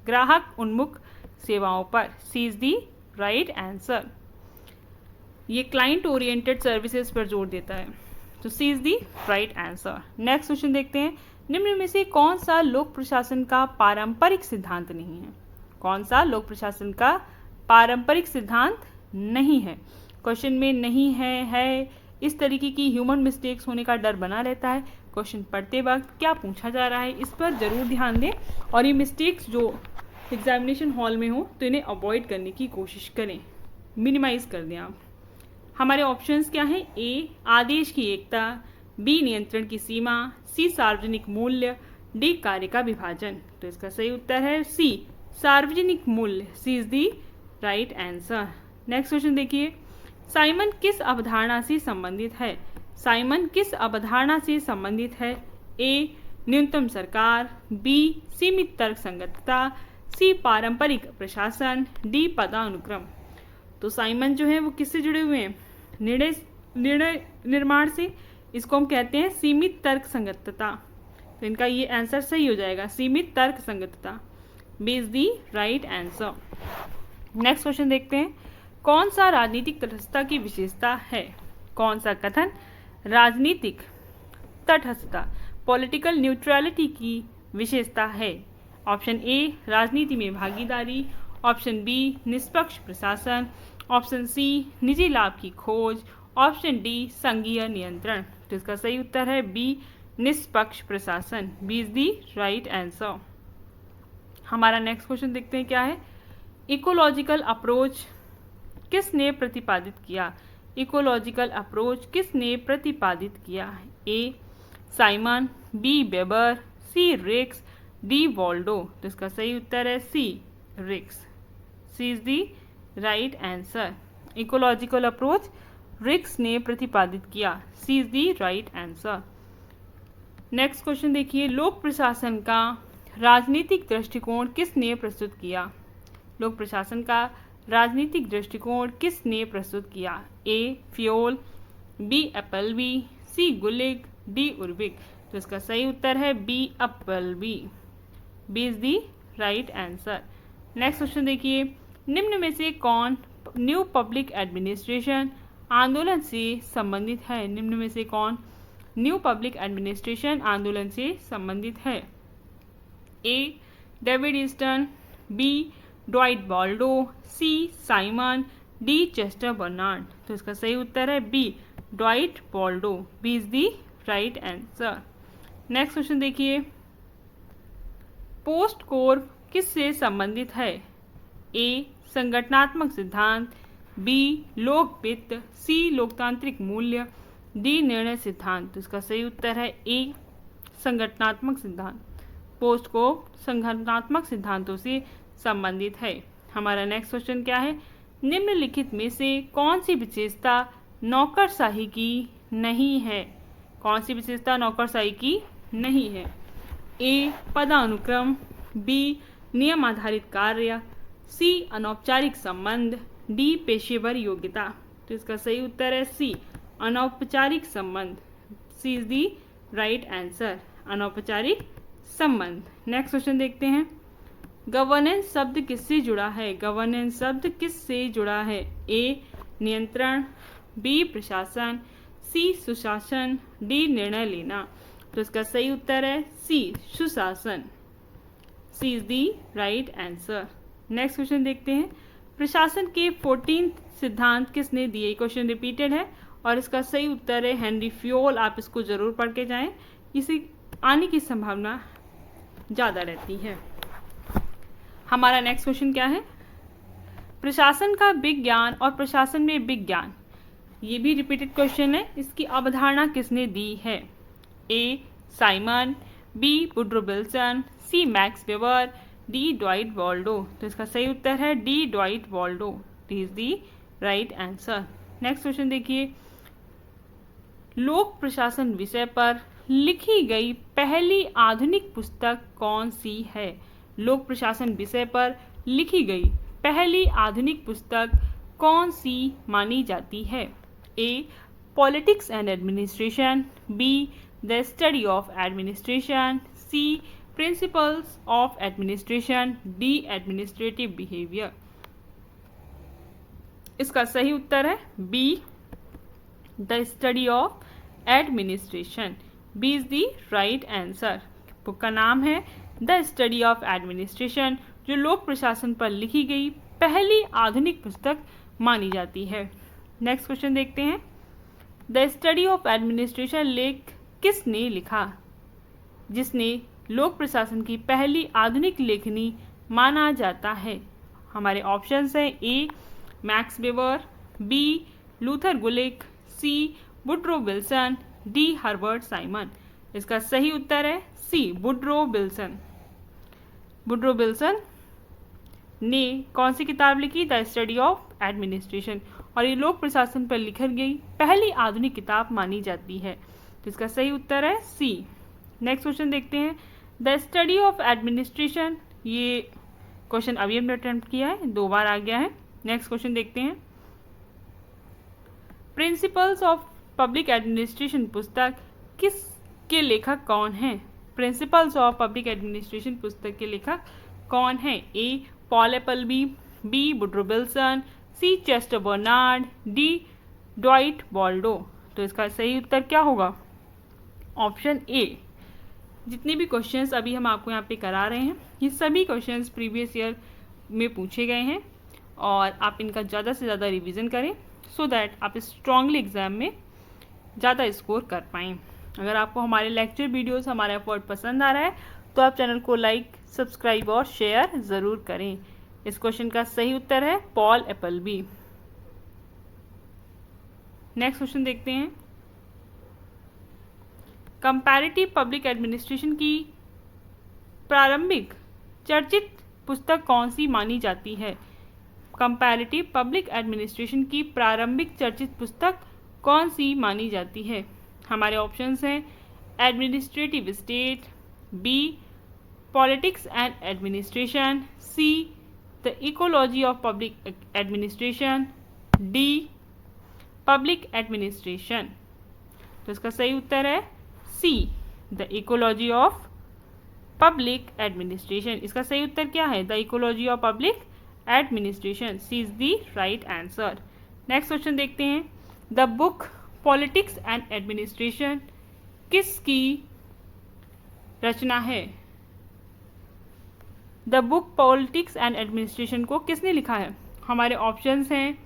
ग्राहक उन्मुख सेवाओं पर। C is the right answer. ये क्लाइंट ओरिएंटेड सर्विसेज पर जोर देता है। तो C is the right answer. Next question देखते हैं, निम्न में से कौन सा लोक प्रशासन का पारंपरिक सिद्धांत नहीं है? कौन सा लोक प्रशासन का पारंपरिक सिद्धांत नहीं है? क्वेश्चन में नहीं है, इस तरीके की ह्यूमन मिस्टेक्स होने का डर बना रहता है। क्वेश्चन पढ़ते वक्त क्या पूछा जा रहा है इस पर जरूर ध्यान दें, और ये मिस्टेक्स जो एग्जामिनेशन हॉल में हो तो इन्हें अवॉइड करने की कोशिश करें, मिनिमाइज कर दें आप। हमारे ऑप्शंस क्या हैं? ए आदेश की एकता, बी नियंत्रण की सीमा, सी सार्वजनिक मूल्य, डी कार्य का विभाजन। तो इसका सही उत्तर है सी सार्वजनिक मूल्य। C is the right answer. Next question देखिए, साइमन किस अवधारणा से संबंधित है? साइमन किस अवधारणा से संबंधित है? ए न्यूनतम सरकार, बी सीमित तर्क संगतता, सी पारंपरिक प्रशासन, डी पदानुक्रम। तो साइमन जो है वो किससे जुड़े हुए हैं? निर्णय निर्माण से। इसको हम कहते हैं सीमित तर्क संगतता। तो इनका ये आंसर सही हो जाएगा, सीमित तर्क संगतता। B is the right answer. Next question देखते हैं, कौन सा राजनीतिक तटस्थता की विशेषता है? कौन सा कथन राजनीतिक तटस्थता, पॉलिटिकल न्यूट्रलिटी की विशेषता है? ऑप्शन ए राजनीति में भागीदारी, ऑप्शन बी निष्पक्ष प्रशासन, ऑप्शन सी निजी लाभ की खोज, ऑप्शन डी संघीय नियंत्रण। तो इसका सही उत्तर है बी निष्पक्ष प्रशासन। B is the right answer. हमारा नेक्स्ट क्वेश्चन देखते हैं क्या है, इकोलॉजिकल अप्रोच किसने प्रतिपादित किया? इकोलॉजिकल अप्रोच किसने प्रतिपादित किया? ए साइमन, बी वेबर, सी रिक्स, डी वॉल्डो। तो इसका सही उत्तर है C Riggs. C is the right answer. Ecological approach Riggs ने प्रतिपादित किया। C is the right answer. Next question देखिए, लोक प्रशासन का राजनीतिक दृष्टिकोण किसने प्रस्तुत किया? लोक प्रशासन का राजनीतिक दृष्टिकोण किसने प्रस्तुत किया? A Fayol, B Appleby, C Gulick, D Urwick. तो इसका सही उत्तर है B Appleby. B is the right answer. Next question देखिए, निम्न में से कौन न्यू पब्लिक एडमिनिस्ट्रेशन आंदोलन से संबंधित है? निम्न में से कौन न्यू पब्लिक एडमिनिस्ट्रेशन आंदोलन से संबंधित है? A David Easton, B Dwight Waldo, C Simon, D Chester Barnard. तो इसका सही उत्तर है B Dwight Waldo. B is the right answer. Next question देखिए, पोस्ट कोर किससे संबंधित है? ए संगठनात्मक सिद्धांत, बी लोक वित्त, सी लोकतांत्रिक मूल्य, डी निर्णय सिद्धांत। तो इसका सही उत्तर है ए संगठनात्मक सिद्धांत। पोस्ट को संगठनात्मक सिद्धांतों से संबंधित है। हमारा नेक्स्ट क्वेश्चन क्या है? निम्नलिखित में से कौन सी विशेषता नौकरशाही की नहीं है? कौन सी विशेषता नौकरशाही की नहीं है? ए पदानुक्रम, बी नियम आधारित कार्य, सी अनौपचारिक संबंध, डी पेशेवर योग्यता। तो इसका सही उत्तर है सी अनौपचारिक संबंध। सी इज दी राइट आंसर, अनौपचारिक संबंध। नेक्स्ट क्वेश्चन देखते हैं, गवर्नेंस शब्द किससे जुड़ा है? गवर्नेंस शब्द किससे जुड़ा है? ए नियंत्रण, बी प्रशासन, सी सुशासन, डी निर्णय लेना। तो इसका सही उत्तर है सी सुशासन। C is the right answer. Next question देखते हैं, प्रशासन के 14 सिद्धांत किसने दिए? क्वेश्चन रिपीटेड है और इसका सही उत्तर है हेनरी फ्योल। आप इसको जरूर पढ़ के जाएं, इसे आने की संभावना ज़्यादा रहती है। हमारा नेक्स्ट क्वेश्चन क्या है? प्रशासन का विज्ञान और प्रशासन में विज्ञान, ये भी रिपीटेड क्वेश्चन है। इसकी अवधारणा किसने दी है? A Simon, B Woodrow Wilson, C Max Weber, D Dwight Waldo. तो इसका सही उत्तर है D Dwight Waldo. D is the right answer. Next question देखिए, लोक प्रशासन विषय पर लिखी गई पहली आधुनिक पुस्तक कौन सी है? लोक प्रशासन विषय पर लिखी गई पहली आधुनिक पुस्तक कौन सी मानी जाती है? A politics and administration, B the study of administration, C principles of administration, D administrative behaviour. इसका सही उत्तर है B the study of administration. B is the right answer. Book का नाम है द स्टडी ऑफ एडमिनिस्ट्रेशन, जो लोक प्रशासन पर लिखी गई पहली आधुनिक पुस्तक मानी जाती है। नेक्स्ट क्वेश्चन देखते हैं, द स्टडी ऑफ एडमिनिस्ट्रेशन लेख किसने लिखा? जिसने लोक प्रशासन की पहली आधुनिक लेखनी माना जाता है। हमारे ऑप्शंस हैं A Max Weber, B Luther Gulick, C Woodrow Wilson, D Herbert Simon. इसका सही उत्तर है C Woodrow Wilson. Woodrow Wilson ने कौन सी किताब लिखी? द स्टडी ऑफ एडमिनिस्ट्रेशन, और ये लोक प्रशासन पर लिखी गई पहली आधुनिक किताब मानी जाती है। तो इसका सही उत्तर है सी। नेक्स्ट क्वेश्चन देखते हैं, द स्टडी ऑफ एडमिनिस्ट्रेशन, ये क्वेश्चन अभी हमने अटेम्प्ट किया है, 2 बार आ गया है। नेक्स्ट क्वेश्चन देखते हैं, प्रिंसिपल्स ऑफ पब्लिक एडमिनिस्ट्रेशन पुस्तक किस के लेखक कौन हैं? प्रिंसिपल्स ऑफ पब्लिक एडमिनिस्ट्रेशन पुस्तक के लेखक कौन हैं? A Paul Appleby, B Woodrow Wilson, C Chester Barnard, D Dwight Waldo. तो इसका सही उत्तर क्या होगा? Option A. जितने भी क्वेश्चंस अभी हम आपको यहाँ पे करा रहे हैं, ये सभी क्वेश्चंस प्रीवियस ईयर में पूछे गए हैं और आप इनका ज़्यादा से ज़्यादा रिवीजन करें सो दैट आप स्ट्रांगली एग्ज़ाम में ज़्यादा स्कोर कर पाएँ। अगर आपको हमारे लेक्चर वीडियोस, हमारा एफर्ट पसंद आ रहा है तो आप चैनल को लाइक, सब्सक्राइब और शेयर ज़रूर करें। इस क्वेश्चन का सही उत्तर है पॉल एप्पलबी। नेक्स्ट क्वेश्चन देखते हैं, कंपैरेटिव पब्लिक एडमिनिस्ट्रेशन की प्रारंभिक चर्चित पुस्तक कौन सी मानी जाती है? कंपैरेटिव पब्लिक एडमिनिस्ट्रेशन की प्रारंभिक चर्चित पुस्तक कौन सी मानी जाती है? हमारे ऑप्शंस हैं administrative state, B politics and administration, C the ecology of public administration, D public administration. तो इसका सही उत्तर है C the ecology of public administration. इसका सही उत्तर क्या है? The ecology of public administration. C is the right answer. Next question देखते हैं, the book politics and administration किसकी रचना है? The book politics and administration को किसने लिखा है? हमारे ऑप्शंस हैं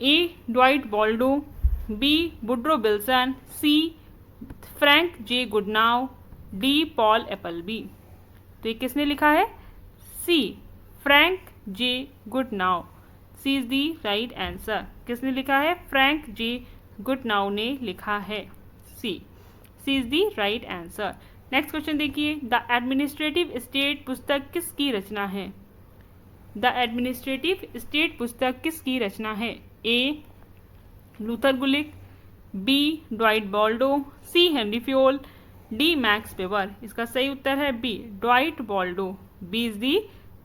A Dwight Waldo, B Woodrow Wilson, C Frank J Goodnow, D Paul Appleby. तो ये किसने लिखा है? C Frank J Goodnow. C is the right answer. किसने लिखा है? फ्रैंक जे गुडनाउ ने लिखा है C. C is the right answer. Next question देखिए, द एडमिनिस्ट्रेटिव स्टेट पुस्तक किसकी रचना है? द एडमिनिस्ट्रेटिव स्टेट पुस्तक किसकी रचना है? A Luther Gulick, B Dwight Waldo, C Henry Fayol, D Max Weber. इसका सही उत्तर है B Dwight Waldo. B is the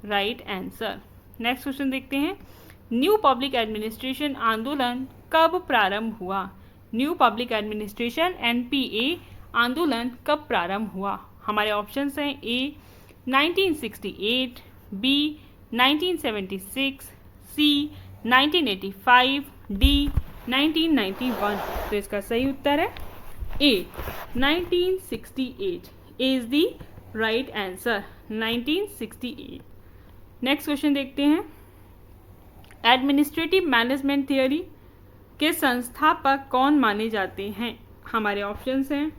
right answer. Next question देखते हैं, न्यू पब्लिक एडमिनिस्ट्रेशन आंदोलन कब प्रारंभ हुआ? न्यू पब्लिक एडमिनिस्ट्रेशन एनपीए आंदोलन कब प्रारंभ हुआ? हमारे ऑप्शंस हैं ए 1968, बी 1976, सी 1985, डी 1991। तो इसका सही उत्तर है A 1968। A is the right answer 1968। Next question देखते हैं, एडमिनिस्ट्रेटिव मैनेजमेंट थियोरी के संस्थापक कौन माने जाते हैं? हमारे ऑप्शंस हैं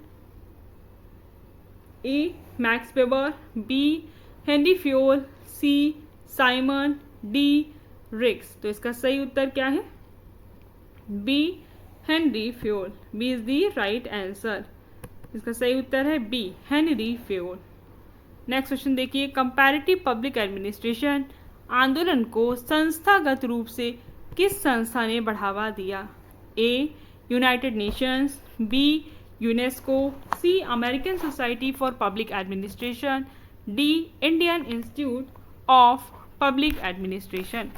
A Max Weber, B Henry Fayol, C Simon, D Riggs. तो इसका सही उत्तर क्या है? B Henry Fayol. B is the right answer. इसका सही उत्तर है B Henry Fayol. Next question देखिए, कंपैरेटिव पब्लिक एडमिनिस्ट्रेशन आंदोलन को संस्थागत रूप से किस संस्था ने बढ़ावा दिया? A United Nations, B UNESCO, C American Society for Public administration, D Indian Institute of public administration.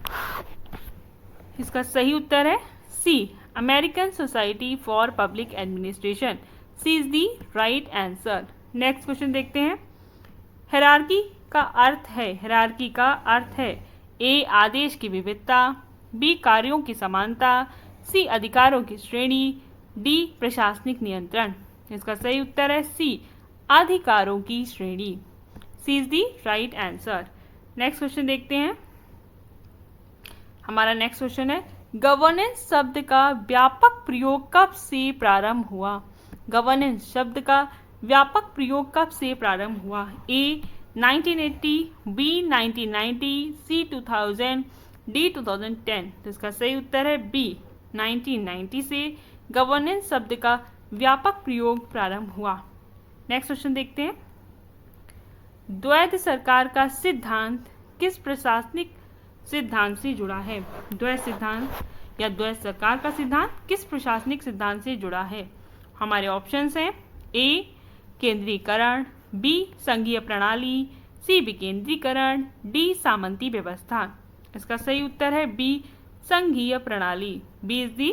इसका सही उत्तर है C American Society for Public administration. C is the right answer. Next question देखते हैं, हायरार्की का अर्थ है ए आदेश की विविधता, बी कार्यों की समानता, सी अधिकारों की श्रेणी, डी प्रशासनिक नियंत्रण। इसका सही उत्तर है सी अधिकारों की श्रेणी। C is the right answer. Next question देखते हैं, हमारा नेक्स्ट क्वेश्चन है, गवर्नेंस शब्द का व्यापक प्रयोग कब से प्रारंभ हुआ? गवर्नेंस शब्द का व्यापक प्रयोग कब से प्रारंभ हुआ? ए 1980, बी 1990, सी 2000, डी 2010। तो इसका सही उत्तर है बी 1990 से गवर्नेंस शब्द का व्यापक प्रयोग प्रारंभ हुआ। नेक्स्ट क्वेश्चन देखते हैं, द्वैध सरकार का सिद्धांत किस प्रशासनिक सिद्धांत से जुड़ा है? द्वैध सिद्धांत या द्वैध सरकार का सिद्धांत किस प्रशासनिक सिद्धांत से जुड़ा है? हमारे ऑप्शंस हैं ए केंद्रीकरण, बी संघीय प्रणाली, सी विकेंद्रीकरण, डी सामंती व्यवस्था। इसका सही उत्तर है बी संघीय प्रणाली। B is the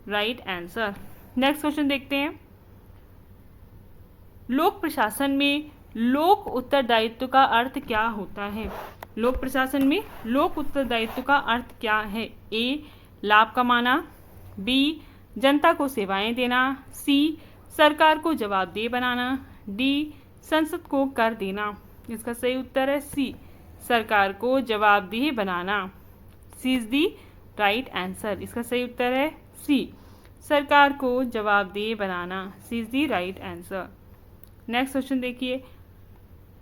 right answer. Next question देखते हैं, लोक प्रशासन में लोक उत्तरदायित्व का अर्थ क्या होता है? लोक प्रशासन में लोक उत्तरदायित्व का अर्थ क्या है? ए लाभ कमाना, बी जनता को सेवाएं देना, सी सरकार को जवाबदेह बनाना, डी संसद को कर देना। इसका सही उत्तर है सी सरकार को जवाबदेह बनाना। C is the right answer. इसका सही उत्तर है सी सरकार को जवाबदेह बनाना। C is the right answer. Next question देखिए,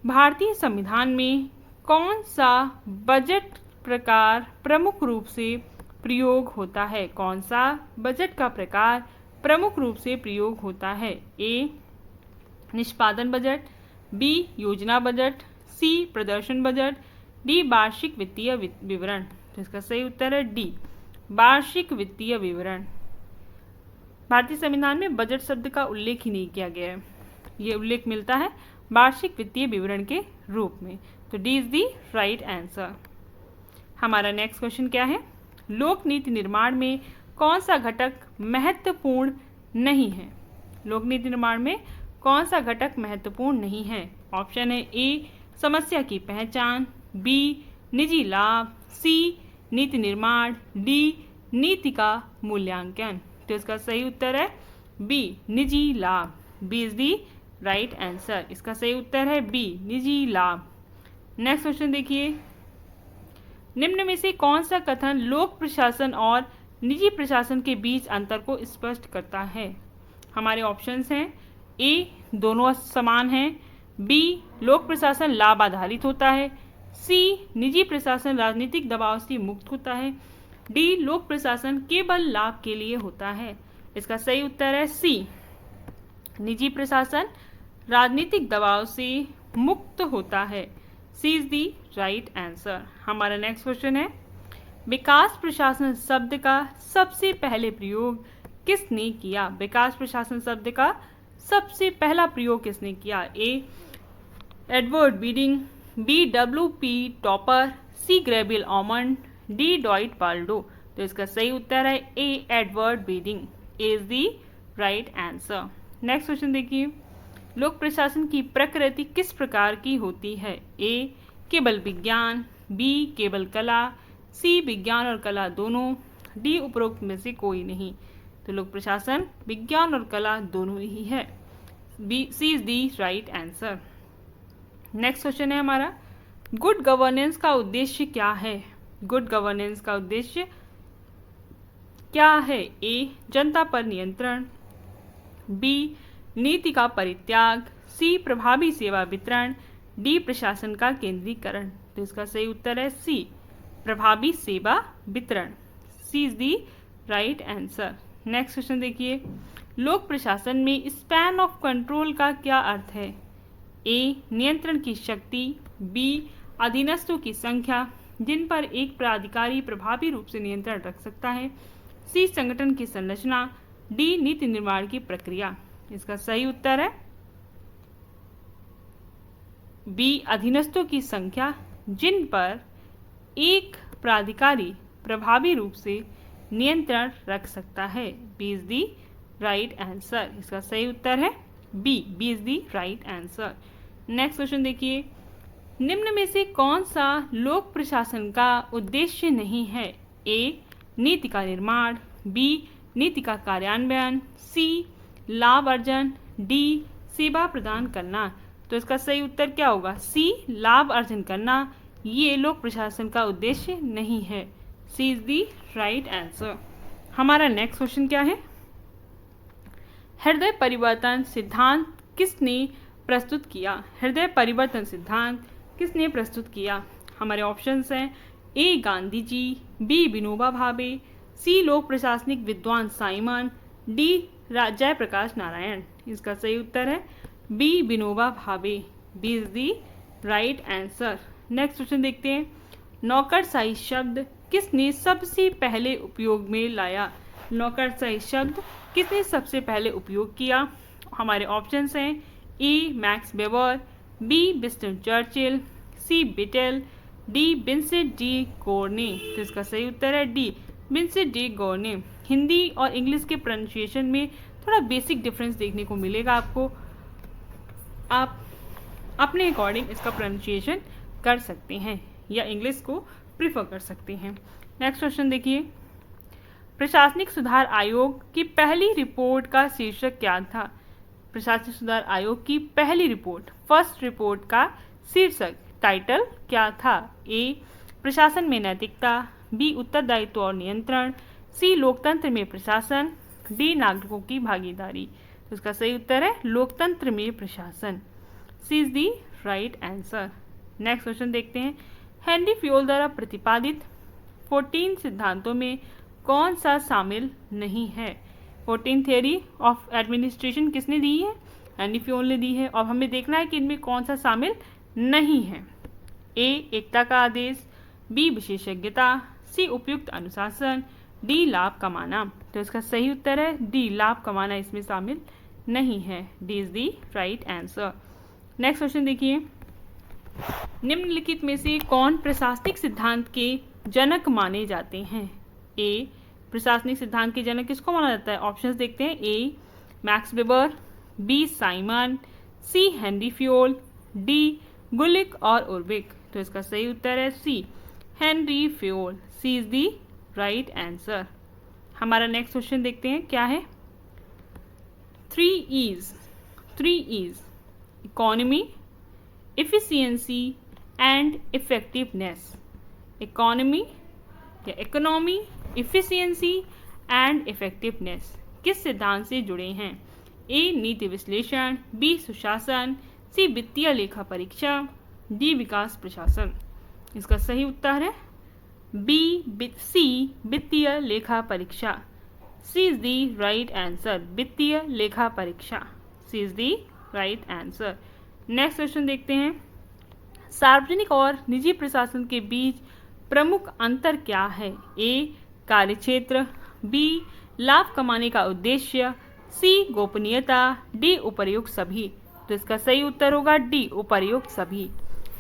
भारतीय संविधान में कौन सा बजट प्रकार प्रमुख रूप से प्रयोग होता है? कौन सा बजट का प्रकार प्रमुख रूप से प्रयोग होता है? ए निष्पादन बजट, बी योजना बजट, सी प्रदर्शन बजट, डी वार्षिक वित्तीय विवरण। तो इसका सही उत्तर है डी वार्षिक वित्तीय विवरण। भारतीय संविधान में बजट शब्द का उल्लेख ही नहीं किया गया है, ये उल्लेख मिलता है वार्षिक वित्तीय विवरण के रूप में। तो D is the right answer. हमारा नेक्स्ट क्वेश्चन क्या है? लोक नीति निर्माण में कौन सा घटक महत्वपूर्ण नहीं है? लोक नीति निर्माण में कौन सा घटक महत्वपूर्ण नहीं है? ऑप्शन है ए समस्या की पहचान, बी निजी लाभ, सी नीति निर्माण, डी नीति का मूल्यांकन। तो इसका सही उत्तर है बी निजी लाभ। B is the right answer. इसका सही उत्तर है बी निजी लाभ। नेक्स्ट क्वेश्चन देखिए, निम्न में से कौन सा कथन लोक प्रशासन और निजी प्रशासन के बीच अंतर को स्पष्ट करता है? हमारे ऑप्शंस हैं ए दोनों समान हैं, बी लोक प्रशासन लाभ आधारित होता है, सी निजी प्रशासन राजनीतिक दबाव से मुक्त होता है, डी लोक प्रशासन केवल लाभ के लिए होता है। इसका सही उत्तर है सी निजी प्रशासन राजनीतिक दबाव से मुक्त होता है। C is the right answer. हमारा नेक्स्ट क्वेश्चन है, विकास प्रशासन शब्द का सबसे पहले प्रयोग किसने किया? विकास प्रशासन शब्द का सबसे पहला प्रयोग किसने किया? A Edward Weidner, B W P. Topper, C Gabriel Almond, D Dwight Waldo. तो इसका सही उत्तर है A Edward Weidner. A is the right answer. Next question देखिए, लोक प्रशासन की प्रकृति किस प्रकार की होती है? ए केवल विज्ञान, बी केवल कला, सी विज्ञान और कला दोनों, डी उपरोक्त में से कोई नहीं। तो लोक प्रशासन विज्ञान और कला दोनों ही है। B C is the right answer. Next question है हमारा, गुड गवर्नेंस का उद्देश्य क्या है? गुड गवर्नेंस का उद्देश्य क्या है? ए जनता पर नियंत्रण, बी नीति का परित्याग, सी प्रभावी सेवा वितरण, डी प्रशासन का केंद्रीकरण। तो इसका सही उत्तर है सी प्रभावी सेवा वितरण। C is the right answer. Next question देखिए, लोक प्रशासन में स्पैन ऑफ कंट्रोल का क्या अर्थ है? ए नियंत्रण की शक्ति, बी अधीनस्थों की संख्या जिन पर एक प्राधिकारी प्रभावी रूप से नियंत्रण रख सकता है, सी संगठन की संरचना, डी नीति निर्माण की प्रक्रिया। इसका सही उत्तर है बी अधीनस्थों की संख्या जिन पर एक प्राधिकारी प्रभावी रूप से नियंत्रण रख सकता है। B is the right answer. इसका सही उत्तर है B is the right answer. Next question देखिए, निम्न में से कौन सा लोक प्रशासन का उद्देश्य नहीं है? ए नीति का निर्माण, बी नीति का कार्यान्वयन, सी लाभ अर्जन, डी सेवा प्रदान करना। तो इसका सही उत्तर क्या होगा? सी लाभ अर्जन करना ये लोक प्रशासन का उद्देश्य नहीं है। C is the right answer. हमारा नेक्स्ट क्वेश्चन क्या है, हृदय परिवर्तन सिद्धांत किसने प्रस्तुत किया? हृदय परिवर्तन सिद्धांत किसने प्रस्तुत किया? हमारे ऑप्शंस हैं ए गांधी जी, बी विनोबा भावे, सी लोक प्रशासनिक विद्वान साइमन, डी जयप्रकाश नारायण। इसका सही उत्तर है B Vinoba Bhave. B is the right answer. Next question देखते हैं, नौकरशाही शब्द किसने सबसे पहले उपयोग में लाया? नौकरशाही शब्द किसने सबसे पहले उपयोग किया? हमारे ऑप्शंस हैं A Max Weber, B Winston Churchill, C Bittel, D Vincent de Gournay. तो इसका सही उत्तर है D Vincent de Gournay. Hindi और इंग्लिश के प्रोनाउंसिएशन में थोड़ा बेसिक डिफरेंस देखने को मिलेगा आपको, आप अपने अकॉर्डिंग इसका प्रोनाउंसिएशन कर सकते हैं या इंग्लिश को प्रीफर कर सकते हैं। नेक्स्ट क्वेश्चन देखिए, प्रशासनिक सुधार आयोग की पहली रिपोर्ट का शीर्षक क्या था? प्रशासनिक सुधार आयोग की पहली रिपोर्ट, फर्स्ट रिपोर्ट का शीर्षक टाइटल क्या था? ए प्रशासन में नैतिकता, बी उत्तरदायित्व और नियंत्रण, सी लोकतंत्र में प्रशासन, डी नागरिकों की भागीदारी। तो इसका सही उत्तर है लोकतंत्र में प्रशासन। C is the right answer. Next question देखते हैं, हेनरी फ्योल द्वारा प्रतिपादित 14 सिद्धांतों में कौन सा शामिल नहीं है? 14 थियरी ऑफ एडमिनिस्ट्रेशन किसने दी है? हेनरी फ्योल ने दी है। और हमें देखना है कि इनमें कौन सा शामिल नहीं है। ए एकता का आदेश, बी विशेषज्ञता, सी उपयुक्त अनुशासन, डी लाभ कमाना। तो इसका सही उत्तर है डी लाभ कमाना, इसमें शामिल नहीं है। D is the right answer. Next question देखिए, निम्नलिखित में से कौन प्रशासनिक सिद्धांत के जनक माने जाते हैं? ए प्रशासनिक सिद्धांत के जनक किसको माना जाता है? ऑप्शंस देखते हैं। A Max Weber, B Simon, C Henry Fayol, D Gulick और उर्बिक। तो इसका सही उत्तर है C Henry Fayol. C is the right answer. हमारा नेक्स्ट क्वेश्चन देखते हैं क्या है। 3 E's economy, efficiency and effectiveness। Economy या इकोनॉमी, efficiency and effectiveness किस सिद्धांत से जुड़े हैं? ए नीति विश्लेषण, बी सुशासन, सी वित्तीय लेखा परीक्षा, डी विकास प्रशासन। इसका सही उत्तर है सी वित्तीय लेखा परीक्षा। C is the right answer, वित्तीय लेखा परीक्षा। C is the right answer. Next question देखते हैं, सार्वजनिक और निजी प्रशासन के बीच प्रमुख अंतर क्या है? ए कार्यक्षेत्र, बी लाभ कमाने का उद्देश्य, सी गोपनीयता, डी उपर्युक्त सभी। तो इसका सही उत्तर होगा डी उपर्युक्त सभी।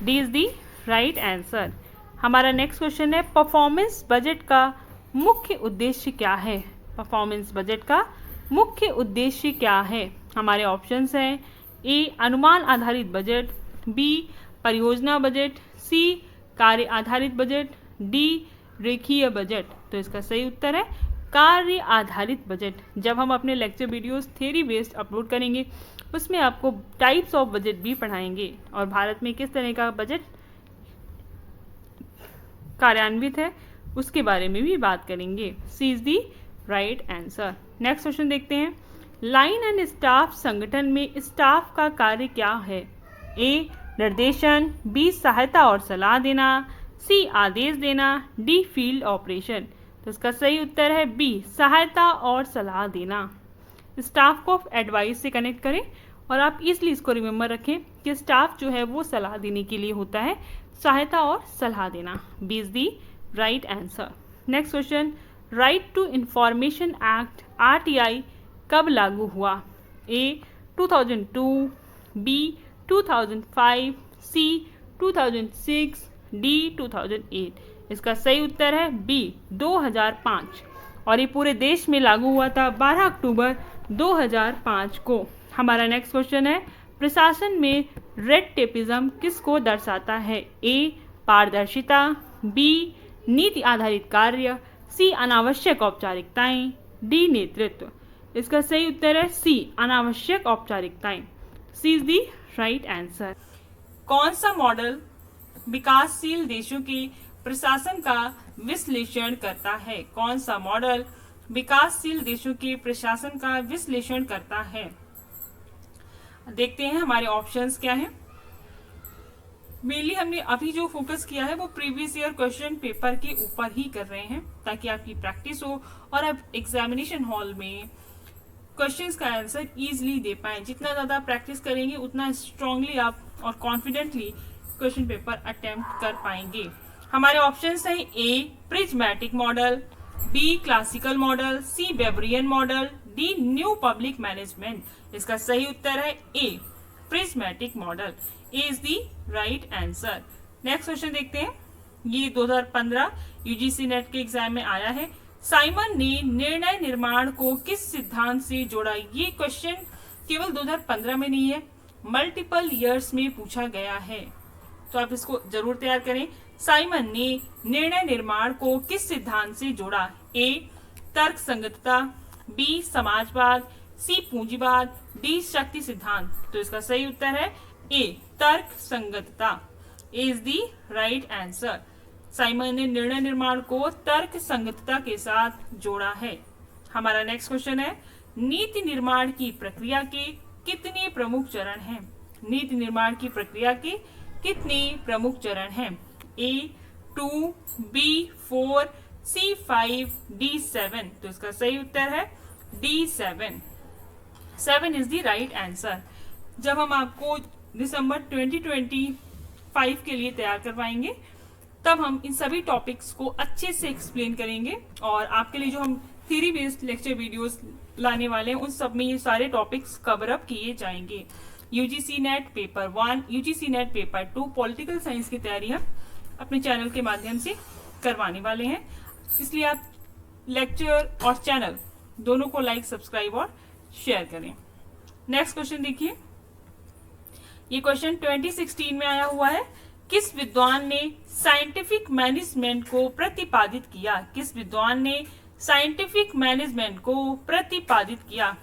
D is the right answer. हमारा नेक्स्ट क्वेश्चन है, परफॉर्मेंस बजट का मुख्य उद्देश्य क्या है? परफॉर्मेंस बजट का मुख्य उद्देश्य क्या है? हमारे ऑप्शंस हैं। ए अनुमान आधारित बजट, बी परियोजना बजट, सी कार्य आधारित बजट, डी रेखीय बजट। तो इसका सही उत्तर है कार्य आधारित बजट। जब हम अपने lecture videos theory based upload करेंगे उसमें आपको टाइप्स ऑफ बजट भी पढ़ाएंगे और भारत में किस तरह का बजट कार्यान्वित है उसके बारे में भी बात करेंगे। C is the right answer. Next question देखते हैं, लाइन एंड स्टाफ संगठन में स्टाफ का कार्य क्या है? ए निर्देशन, बी सहायता और सलाह देना, सी आदेश देना, डी फील्ड ऑपरेशन। तो इसका सही उत्तर है बी सहायता और सलाह देना। स्टाफ को एडवाइस से कनेक्ट करें और आप इसलिए इसको रिमेंबर रखें कि स्टाफ जो है वो सलाह देने के लिए होता है, सहायता और सलाह देना। B is the right answer. Next question, right to information act RTI कब लागू हुआ? A 2002, B 2005, C 2006, D 2008। इसका सही उत्तर है बी 2005 और ये पूरे देश में लागू हुआ था 12 अक्टूबर 2005 को। हमारा नेक्स्ट क्वेश्चन है, प्रशासन में रेड टेपिज्म किसको दर्शाता है? ए पारदर्शिता, बी नीति आधारित कार्य, सी अनावश्यक औपचारिकताएं, डी नेतृत्व। इसका सही उत्तर है सी अनावश्यक औपचारिकताएं। सी इज दी राइट आंसर। कौन सा मॉडल विकासशील देशों के प्रशासन का विश्लेषण करता है? कौन सा मॉडल विकासशील देशों के प्रशासन का विश्लेषण करता है? देखते हैं हमारे ऑप्शंस क्या हैं। मेनली हमने अभी जो फोकस किया है वो प्रीवियस ईयर क्वेश्चन पेपर के ऊपर ही कर रहे हैं ताकि आपकी प्रैक्टिस हो और आप एग्जामिनेशन हॉल में क्वेश्चंस का आंसर इजीली दे पाएं। जितना ज़्यादा प्रैक्टिस करेंगे उतना स्ट्रांगली आप और कॉन्फिडेंटली क्वेश्चन पेपर अटेम्प्ट कर पाएंगे। हमारे ऑप्शंस हैं A prismatic model, B classical model, C Weberian model, D new public management. इसका सही उत्तर है A prismatic model. A is the right answer. Next question देखते हैं, ये 2015 UGC नेट के एग्जाम में आया है। साइमन ने निर्णय निर्माण को किस सिद्धांत से जोड़ा? ये क्वेश्चन केवल 2015 में नहीं है, मल्टीपल ईयर्स में पूछा गया है, तो आप इसको जरूर तैयार करें। साइमन ने निर्णय निर्माण को किस सिद्धांत से जोड़ा? ए तर्क संगतता, बी समाजवाद, सी पूंजीवाद, डी शक्ति सिद्धांत। तो इसका सही उत्तर है ए तर्क संगतता। A is the right answer. Simon ने निर्णय निर्माण को तर्क संगतता के साथ जोड़ा है। हमारा नेक्स्ट क्वेश्चन है, नीति निर्माण की प्रक्रिया के कितने प्रमुख चरण हैं? नीति निर्माण की प्रक्रिया के कितने प्रमुख चरण हैं? ए 2, B4, C5, D7। तो इसका सही उत्तर है D7। 7 is the right answer. जब हम आपको दिसंबर 2025 के लिए तैयार करवाएंगे तब हम इन सभी टॉपिक्स को अच्छे से एक्सप्लेन करेंगे और आपके लिए जो हम थ्योरी बेस्ड लेक्चर वीडियोस लाने वाले हैं उन सब में ये सारे टॉपिक्स कवर अप किए जाएंगे। UGC net paper 1, UGC net paper 2 political science की तैयारी हम अपने चैनल के माध्यम से करवाने वाले हैं, इसलिए आप लेक्चर और चैनल दोनों को लाइक, सब्सक्राइब और शेयर करें। नेक्स्ट क्वेश्चन देखिए, ये क्वेश्चन 2016 में आया हुआ है। किस विद्वान ने साइंटिफिक मैनेजमेंट को प्रतिपादित किया? किस विद्वान ने साइंटिफिक मैनेजमेंट को प्रतिपादित किया?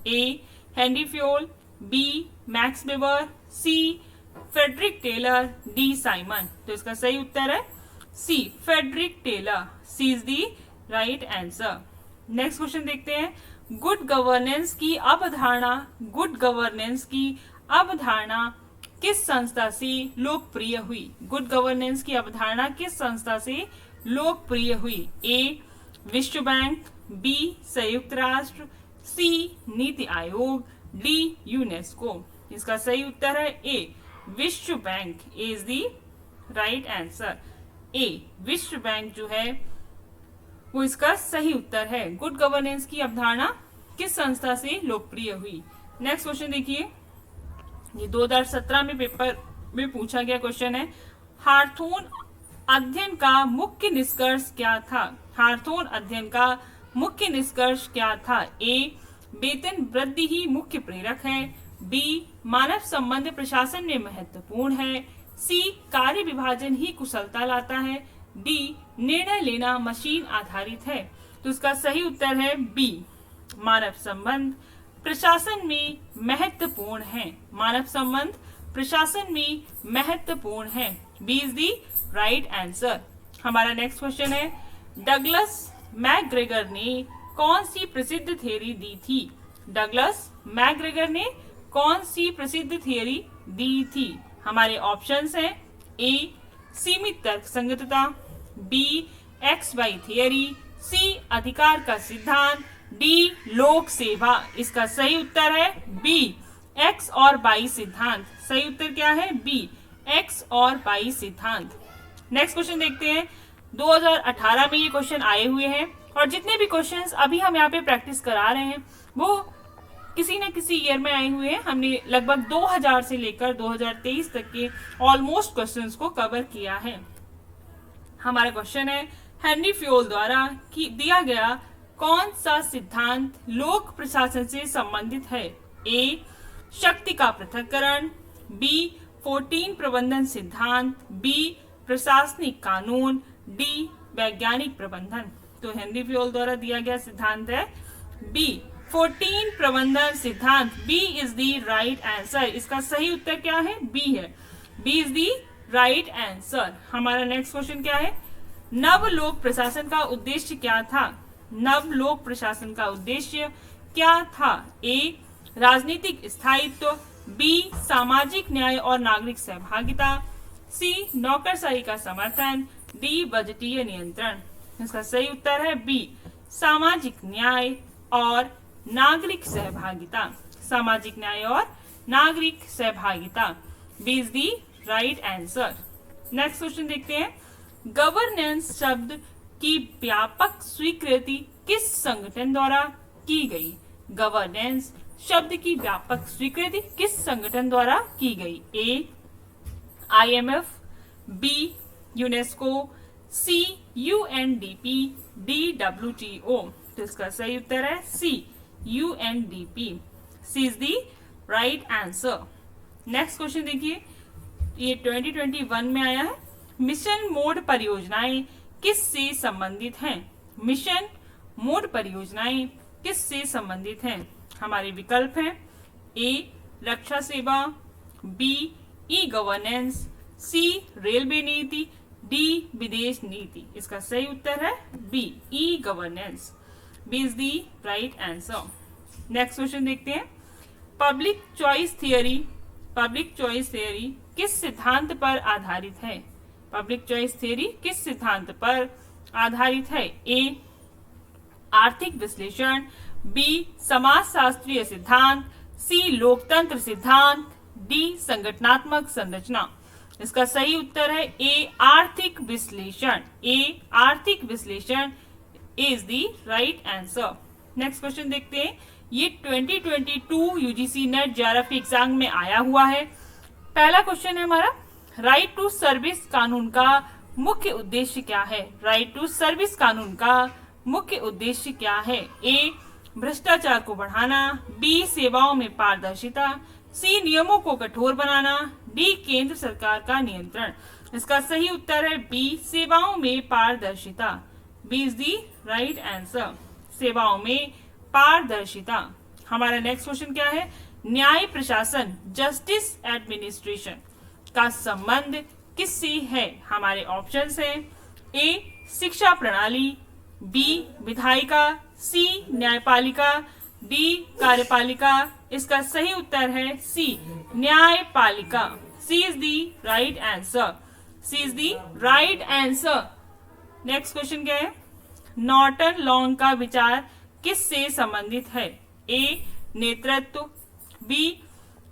A Henry Fayol, B Max Weber, C Frederick Taylor, D Simon. तो इसका सही उत्तर है C Frederick Taylor. C is the right answer. Next question देखते हैं, गुड गवर्नेंस की अवधारणा, गुड गवर्नेंस की अवधारणा किस संस्था से लोकप्रिय हुई? गुड गवर्नेंस की अवधारणा किस संस्था से लोकप्रिय हुई? ए विश्व बैंक, बी संयुक्त राष्ट्र, सी नीति आयोग, डी यूनेस्को। इसका सही उत्तर है ए विश्व bank is the right answer. A विश्व बैंक जो है वो इसका सही उत्तर है। गुड गवर्नेंस की अवधारणा किस संस्था से लोकप्रिय हुई? नेक्स्ट क्वेश्चन देखिए, ये 2017 में पेपर में पूछा गया क्वेश्चन है। हार्थोन अध्ययन का मुख्य निष्कर्ष क्या था? हार्थोन अध्ययन का मुख्य निष्कर्ष क्या था? ए वेतन वृद्धि ही मुख्य प्रेरक है, बी मानव संबंध प्रशासन में महत्वपूर्ण है, सी कार्य विभाजन ही कुशलता लाता है, डी निर्णय लेना मशीन आधारित है। तो इसका सही उत्तर है बी मानव संबंध प्रशासन में महत्वपूर्ण है। मानव संबंध प्रशासन में महत्वपूर्ण है। B is the right answer. हमारा नेक्स्ट क्वेश्चन है, डगलस मैकग्रेगर ने कौन सी प्रसिद्ध थियरी दी थी? डगलस मैकग्रेगर ने कौन सी प्रसिद्ध थियरी दी थी? हमारे ऑप्शंस हैं ए सीमित तर्क संगतता, बी एक्स वाई थियरी, सी अधिकार का सिद्धांत, डी लोक सेवा। इसका सही उत्तर है बी एक्स और वाई सिद्धांत। सही उत्तर क्या है? बी एक्स और वाई सिद्धांत। नेक्स्ट क्वेश्चन देखते हैं, 2018 में ये क्वेश्चन आए हुए हैं और जितने भी क्वेश्चंस अभी हम यहाँ पे प्रैक्टिस करा रहे हैं वो किसी न किसी ईयर में आए हुए हैं। हमने लगभग 2000 से लेकर 2023 तक के ऑलमोस्ट क्वेश्चंस को कवर किया है। हमारा क्वेश्चन है, हेनरी फ्योल द्वारा दिया गया कौन सा सिद्धांत लोक प्रशासन से संबंधित है? ए शक्ति का पृथक्करण, बी 14 प्रबंधन सिद्धांत, बी प्रशासनिक कानून, डी वैज्ञानिक प्रबंधन। तो हेनरी फ्योल द्वारा दिया गया सिद्धांत है बी 14 प्रबंधन सिद्धांत। B is the right answer. इसका सही उत्तर क्या है? बी है। B is the right answer. हमारा नेक्स्ट क्वेश्चन क्या है, नव लोक प्रशासन का उद्देश्य क्या था? नव लोक प्रशासन का उद्देश्य क्या था? ए राजनीतिक स्थायित्व, बी सामाजिक न्याय और नागरिक सहभागिता, सी नौकरशाही का समर्थन, डी बजटीय नियंत्रण। इसका सही उत्तर है बी सामाजिक न्याय और नागरिक सहभागिता। सामाजिक न्याय और नागरिक सहभागिता। B is the right answer. Next question देखते हैं, गवर्नेंस शब्द की व्यापक स्वीकृति किस संगठन द्वारा की गई? गवर्नेंस शब्द की व्यापक स्वीकृति किस संगठन द्वारा की गई? A IMF, B UNESCO, C UNDP, D WTO। तो इसका सही उत्तर है C UNDP। C is the right answer. Next question देखिए, ये 2021 में आया है। मिशन मोड परियोजनाएं किससे संबंधित हैं? मिशन मोड परियोजनाएं किससे संबंधित हैं? हमारे विकल्प हैं ए रक्षा सेवा, B e governance, C railway नीति, डी विदेश नीति। इसका सही उत्तर है B e governance. B is the right answer. Next question देखते हैं, पब्लिक चॉइस थियरी किस सिद्धांत पर आधारित है? पब्लिक चॉइस थ्योरी किस सिद्धांत पर आधारित है? ए आर्थिक विश्लेषण, बी समाजशास्त्रीय सिद्धांत, सी लोकतंत्र सिद्धांत, डी संगठनात्मक संरचना। इसका सही उत्तर है ए आर्थिक विश्लेषण। ए आर्थिक विश्लेषण is the right answer. Next question देखते हैं। ये 2022 यूजीसी नेट जेआरएफ एग्जाम में आया हुआ है। पहला क्वेश्चन है हमारा, राइट टू सर्विस कानून का मुख्य उद्देश्य क्या है? राइट टू सर्विस कानून का मुख्य उद्देश्य क्या है? ए भ्रष्टाचार को बढ़ाना, बी सेवाओं में पारदर्शिता, सी नियमों को कठोर बनाना, डी केंद्र सरकार का नियंत्रण। इसका सही उत्तर है बी सेवाओं में पारदर्शिता। B is the right answer, सेवाओं में पारदर्शिता। हमारा नेक्स्ट क्वेश्चन क्या है? न्याय प्रशासन जस्टिस एडमिनिस्ट्रेशन का संबंध किससे है? हमारे ऑप्शंस हैं ए शिक्षा प्रणाली, बी विधायिका, सी न्यायपालिका, डी कार्यपालिका। इसका सही उत्तर है सी न्यायपालिका। C is the right answer. C is the right answer. Next question क्या है? नॉर्टन लॉ का विचार किससे संबंधित है? ए नेतृत्व, बी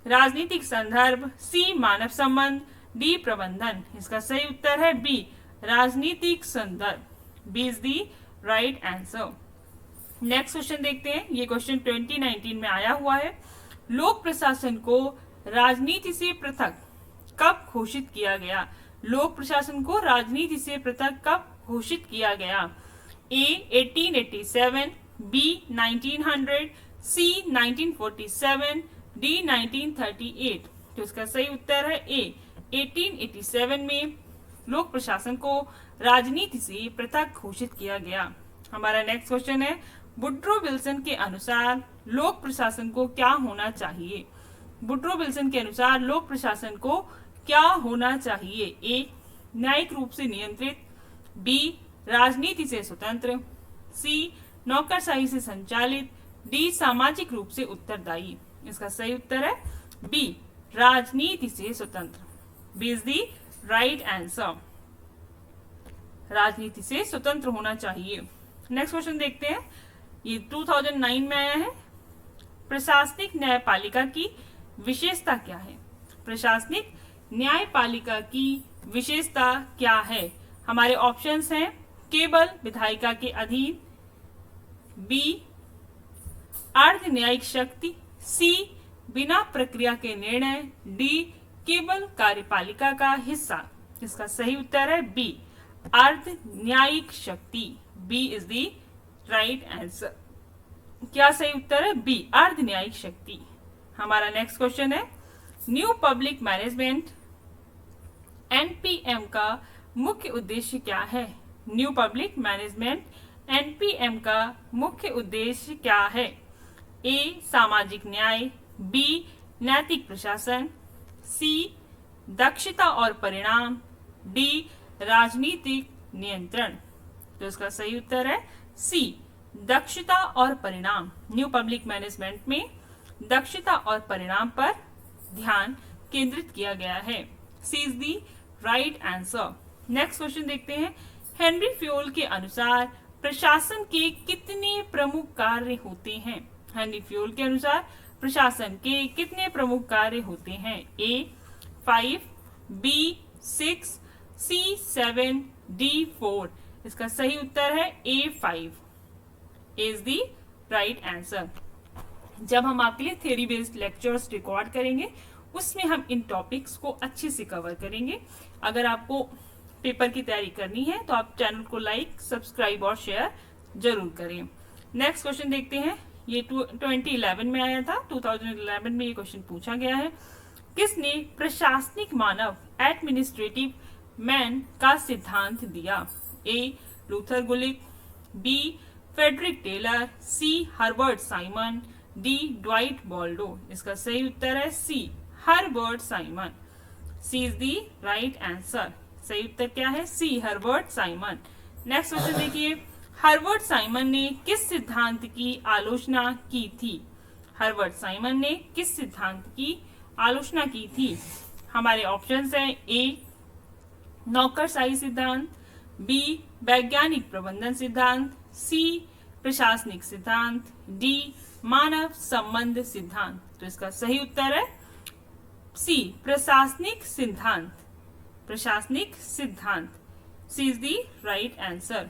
राजनीतिक संदर्भ, सी मानव संबंध, डी प्रबंधन। इसका सही उत्तर है बी राजनीतिक संदर्भ। B is the right answer. Next question देखते हैं। ये क्वेश्चन 2019 में आया हुआ है। लोक प्रशासन को राजनीति से पृथक कब घोषित किया गया? लोक प्रशासन को राजनीति से पृथक कब घोषित किया गया? ए 1887, बी 1900, सी 1947, डी 1938। तो इसका सही उत्तर है ए 1887 में लोक प्रशासन को राजनीति से पृथक घोषित किया गया। हमारा नेक्स्ट क्वेश्चन है, वुड्रो विल्सन के अनुसार लोक प्रशासन को क्या होना चाहिए? वुड्रो विल्सन के अनुसार लोक प्रशासन को क्या होना चाहिए? ए न्यायिक रूप से नियंत्रित, बी राजनीति से स्वतंत्र, सी नौकरशाही से संचालित, डी सामाजिक रूप से उत्तरदायी। इसका सही उत्तर है बी राजनीति से स्वतंत्र। B is the right answer. राजनीति से स्वतंत्र होना चाहिए। नेक्स्ट क्वेश्चन देखते हैं। ये 2009 में आया है। प्रशासनिक न्यायपालिका की विशेषता क्या है? प्रशासनिक न्यायपालिका की विशेषता क्या है? हमारे ऑप्शंस हैं केवल विधायिका के अधीन, बी अर्ध न्यायिक शक्ति, सी बिना प्रक्रिया के निर्णय, डी केवल कार्यपालिका का हिस्सा। इसका सही उत्तर है बी अर्ध न्यायिक शक्ति। B is the right answer. क्या सही उत्तर है? बी अर्ध न्यायिक शक्ति। हमारा नेक्स्ट क्वेश्चन है, न्यू पब्लिक मैनेजमेंट एनपीएम का मुख्य उद्देश्य क्या है? न्यू पब्लिक मैनेजमेंट एनपीएम का मुख्य उद्देश्य क्या है? ए सामाजिक न्याय, बी नैतिक प्रशासन, सी दक्षता और परिणाम, डी राजनीतिक नियंत्रण। तो इसका सही उत्तर है सी दक्षता और परिणाम। न्यू पब्लिक मैनेजमेंट में दक्षता और परिणाम पर ध्यान केंद्रित किया गया है। C is the right answer. Next question देखते हैं। हेनरी फ्योल के अनुसार प्रशासन के कितने प्रमुख कार्य होते हैं? हेनरी फ्योल के अनुसार प्रशासन के कितने प्रमुख कार्य होते हैं? ए 5, बी 6, सी 7, डी 4। इसका सही उत्तर है ए 5 इज दी राइट आंसर। जब हम आपके लिए थ्योरी बेस्ड लेक्चर्स रिकॉर्ड करेंगे उसमें हम इन टॉपिक्स को अच्छे से कवर करेंगे। अगर आपको पेपर की तैयारी करनी है तो आप चैनल को लाइक, सब्सक्राइब और शेयर जरूर करें। नेक्स्ट क्वेश्चन देखते हैं। ये 2011 में आया था। 2011 में ये क्वेश्चन पूछा गया है। किसने प्रशासनिक मानव एडमिनिस्ट्रेटिव मैन का सिद्धांत दिया? A Luther Gulick, B Frederick Taylor, C Herbert Simon, D Dwight Waldo. इसका सही उत्तर है C Herbert Simon. C is the right answer. सही उत्तर क्या है? C Herbert Simon. Next question देखिए। हर्बर्ट साइमन ने किस सिद्धांत की आलोचना की थी? हर्बर्ट साइमन ने किस सिद्धांत की आलोचना की थी? हमारे ऑप्शंस हैं ए नौकरशाही सिद्धांत, बी वैज्ञानिक प्रबंधन सिद्धांत, सी प्रशासनिक सिद्धांत, डी मानव संबंध सिद्धांत। तो इसका सही उत्तर है सी प्रशासनिक सिद्धांत। प्रशासनिक सिद्धांत, सी इज दी राइट आंसर।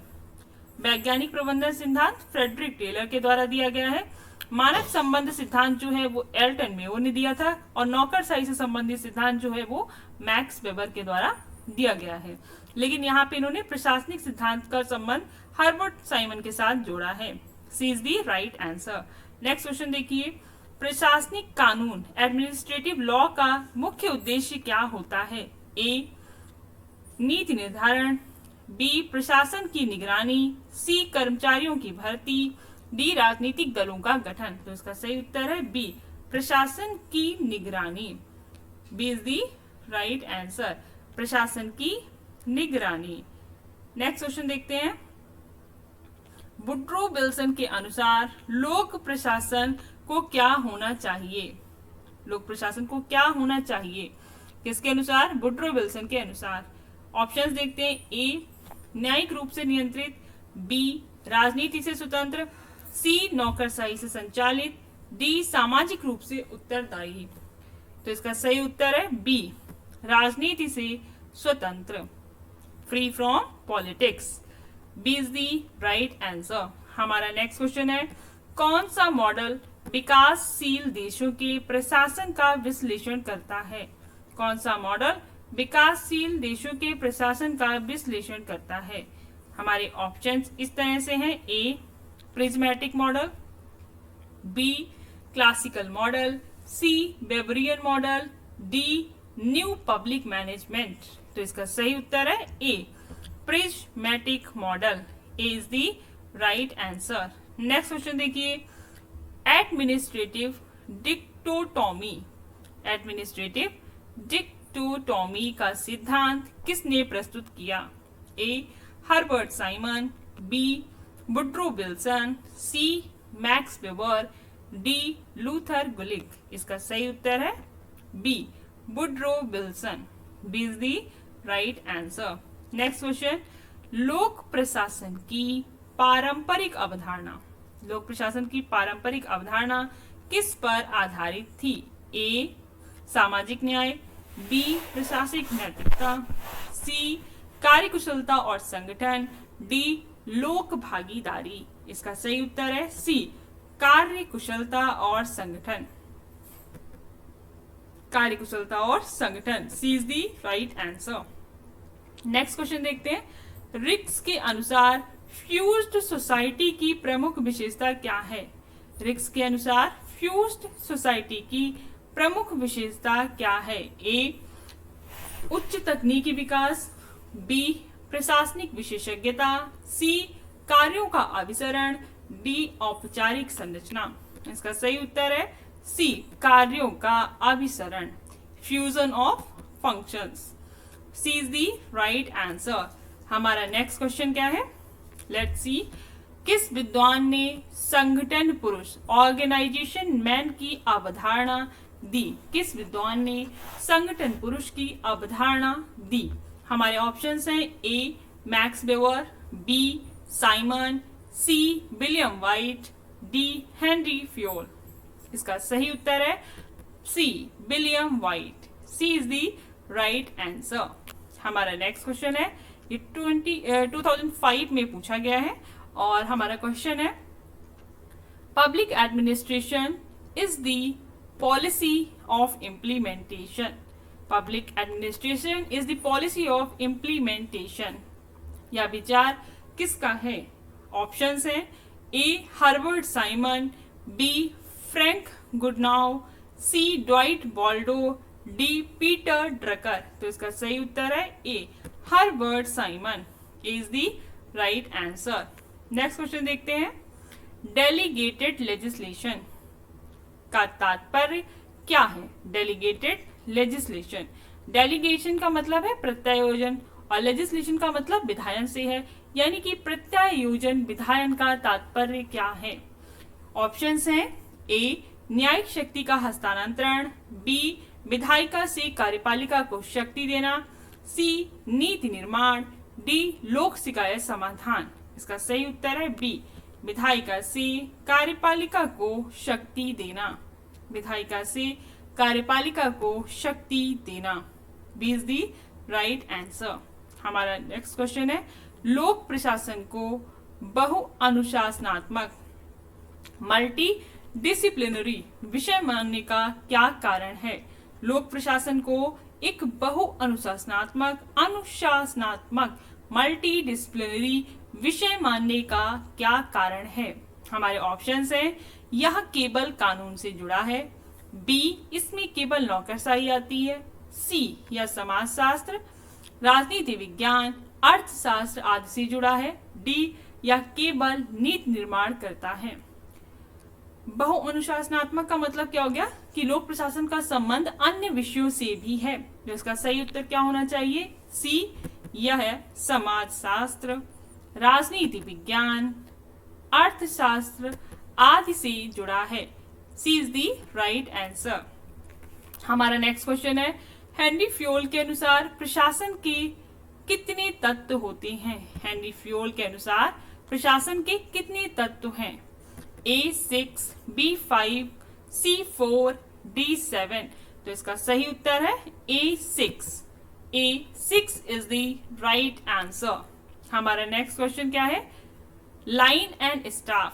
वैज्ञानिक प्रबंधन सिद्धांत फ्रेडरिक टेलर के द्वारा दिया गया है। मानव संबंध सिद्धांत जो है वो एल्टन मेयो ने दिया था, और नौकरशाही से संबंधित सिद्धांत जो है वो मैक्स वेबर के द्वारा दिया गया है। लेकिन यहाँ पे इन्होंने प्रशासनिक सिद्धांत का संबंध हर्बर्ट साइमन के साथ जोड़ा है। C is the right answer. Next question देखिए, प्रशासनिक कानून एडमिनिस्ट्रेटिव लॉ का मुख्य उद्देश्य क्या होता है? ए नीति निर्धारण, बी प्रशासन की निगरानी, सी कर्मचारियों की भर्ती, डी राजनीतिक दलों का गठन। तो इसका सही उत्तर है बी प्रशासन की निगरानी। B is the right answer, प्रशासन की निगरानी। नेक्स्ट क्वेश्चन देखते हैं, वुड्रो विल्सन के अनुसार लोक प्रशासन को क्या होना चाहिए? लोक प्रशासन को क्या होना चाहिए किसके अनुसार? वुड्रो विल्सन के अनुसार। ऑप्शंस देखते हैं, ए न्यायिक रूप से नियंत्रित, बी राजनीति से स्वतंत्र, सी नौकरशाही से संचालित, डी सामाजिक रूप से उत्तरदायी। तो इसका सही उत्तर है बी राजनीति से स्वतंत्र, free from politics. B is the right answer. हमारा नेक्स्ट क्वेश्चन है, कौन सा मॉडल विकासशील देशों के प्रशासन का विश्लेषण करता है? कौन सा मॉडल विकासशील देशों के प्रशासन का विश्लेषण करता है? हमारे ऑप्शंस इस तरह से हैं, A prismatic model, B classical model, C Weberian model, D new public management. तो इसका सही उत्तर है A prismatic model. A is the right answer. Next question देखिए, एडमिनिस्ट्रेटिव डिक्टोटॉमी, एडमिनिस्ट्रेटिव डिक्टोटॉमी का सिद्धांत किसने प्रस्तुत किया? A Herbert Simon, B Woodrow Wilson, C Max Weber, D Luther Gulick. इसका सही उत्तर है B Woodrow Wilson. B is the right answer. Next question, लोक प्रशासन की पारंपरिक अवधारणा, लोक प्रशासन की पारंपरिक अवधारणा किस पर आधारित थी? ए सामाजिक न्याय, बी प्रशासनिक नैतिकता, सी कार्यकुशलता और संगठन, डी लोक भागीदारी। इसका सही उत्तर है सी कार्यकुशलता और संगठन, कार्यकुशलता और संगठन। C is the right answer. Next question देखते हैं, रिक्स के अनुसार फ्यूज्ड सोसाइटी की प्रमुख विशेषता क्या है? रिक्स के अनुसार फ्यूज्ड सोसाइटी की प्रमुख विशेषता क्या है? ए उच्च तकनीकी विकास, बी प्रशासनिक विशेषज्ञता, सी कार्यों का अभिसरण, डी औपचारिक संरचना। इसका सही उत्तर है सी कार्यों का अभिसरण, fusion of functions. C is the right answer. हमारा नेक्स्ट क्वेश्चन क्या है? लेट्स सी, किस विद्वान ने संगठन पुरुष ऑर्गेनाइजेशन मैन की अवधारणा दी? किस विद्वान ने संगठन पुरुष की अवधारणा दी? हमारे ऑप्शंस हैं, A Max Weber, B Simon, C William Whyte, D Henry Fayol. इसका सही उत्तर है C William Whyte. C is the right answer. हमारा नेक्स्ट क्वेश्चन है, ये 2005 में पूछा गया है और हमारा क्वेश्चन है, public administration is the policy of implementation. Public administration is the policy of implementation. यह विचार किसका है? ऑप्शंस हैं, A Herbert Simon, B Frank Goodnow, C Dwight Waldo, D Peter Drucker. तो इसका सही उत्तर है A Herbert Simon. Is the right answer. Next question देखते हैं, डेलीगेटेड लेजिस्लेशन का तात्पर्य क्या है? डेलीगेटेड लेजिस्लेशन, डेलीगेशन का मतलब है प्रत्यायोजन और लेजिस्लेशन का मतलब विधायन से है, यानी कि प्रत्यायोजन विधायन का तात्पर्य क्या है? ऑप्शंस हैं, ए न्यायिक शक्ति का हस्तांतरण, बी विधायिका से कार्यपालिका को शक्ति देना, सी नीति निर्माण, डी लोक शिकायत समाधान। इसका सही उत्तर है बी, विधायिका से कार्यपालिका को शक्ति देना। विधायिका से कार्यपालिका को शक्ति देना। B is the right answer. हमारा नेक्स्ट क्वेश्चन है, लोक प्रशासन को बहु अनुशासनात्मक मल्टी डिसिप्लिनरी विषय मानने का क्या कारण है? लोक प्रशासन को एक बहु अनुशासनात्मक मल्टी डिसिप्लिनरी विषय मानने का क्या कारण है? हमारे ऑप्शंस हैं, यह केवल कानून से जुड़ा है, बी इसमें केवल नौकरशाही आती है, सी यह समाजशास्त्र, राजनीति विज्ञान, अर्थशास्त्र आदि से जुड़ा है, डी यह केवल नीति निर्माण करता है। बहु अनुशासनात्मक का मतलब क्या हो गया कि लोक प्रशासन का संबंध अन्य विषयों से भी है। तो इसका सही उत्तर क्या होना चाहिए? सी यह समाजशास्त्र, राजनीति विज्ञान, अर्थशास्त्र आदि से जुड़ा है। C is the right answer. हमारा नेक्स्ट क्वेश्चन है, हेनरी फ्योल के अनुसार प्रशासन के कितने तत्व होते हैं? हेनरी फ्योल के अनुसार प्रशासन के कितने तत्व हैं? A6, B5, C4, D7। तो इसका सही उत्तर है A6। A6 is the right answer. हमारा नेक्स्ट क्वेश्चन क्या है? Line and staff.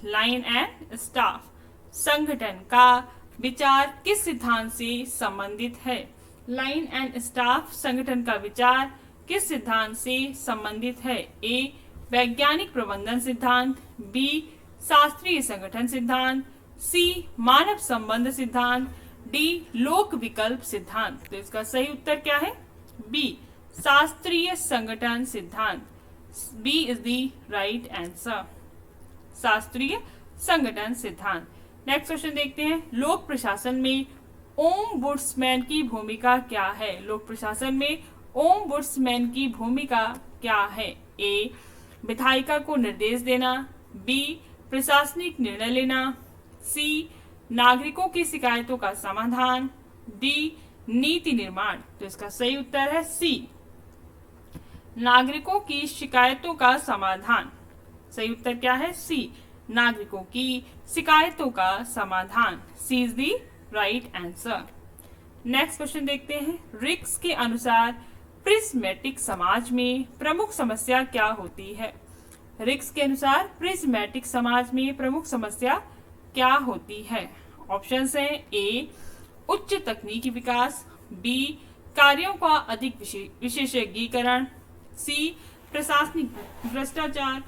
Line and staff संगठन का विचार किस सिद्धांत से संबंधित है? लाइन एंड स्टाफ संगठन का विचार किस सिद्धांत से संबंधित है? A वैज्ञानिक प्रबंधन सिद्धांत, B शास्त्रीय संगठन सिद्धांत, सी मानव संबंध सिद्धांत, डी लोक विकल्प सिद्धांत। तो इसका सही उत्तर क्या है? बी शास्त्रीय संगठन सिद्धांत। B is the right answer, शास्त्रीय संगठन सिद्धांत। नेक्स्ट क्वेश्चन देखते हैं, लोक प्रशासन में ओम्बुड्समैन की भूमिका क्या है? लोक प्रशासन में ओम्बुड्समैन की भूमिका क्या है? ए विधायिका को निर्देश देना, बी प्रशासनिक निर्णय लेना, सी नागरिकों की शिकायतों का समाधान, डी नीति निर्माण। तो इसका सही उत्तर है सी नागरिकों की शिकायतों का समाधान। सही उत्तर क्या है? सी नागरिकों की शिकायतों का समाधान। C is the right answer. Next question देखते हैं, रिक्स के अनुसार प्रिज्मेटिक समाज में प्रमुख समस्या क्या होती है? रिक्स के अनुसार प्रिज्मेटिक समाज में प्रमुख समस्या क्या होती है? ऑप्शंस हैं, ए उच्च तकनीकी विकास, बी कार्यों का अधिक विशेषज्ञीकरण, सी प्रशासनिक भ्रष्टाचार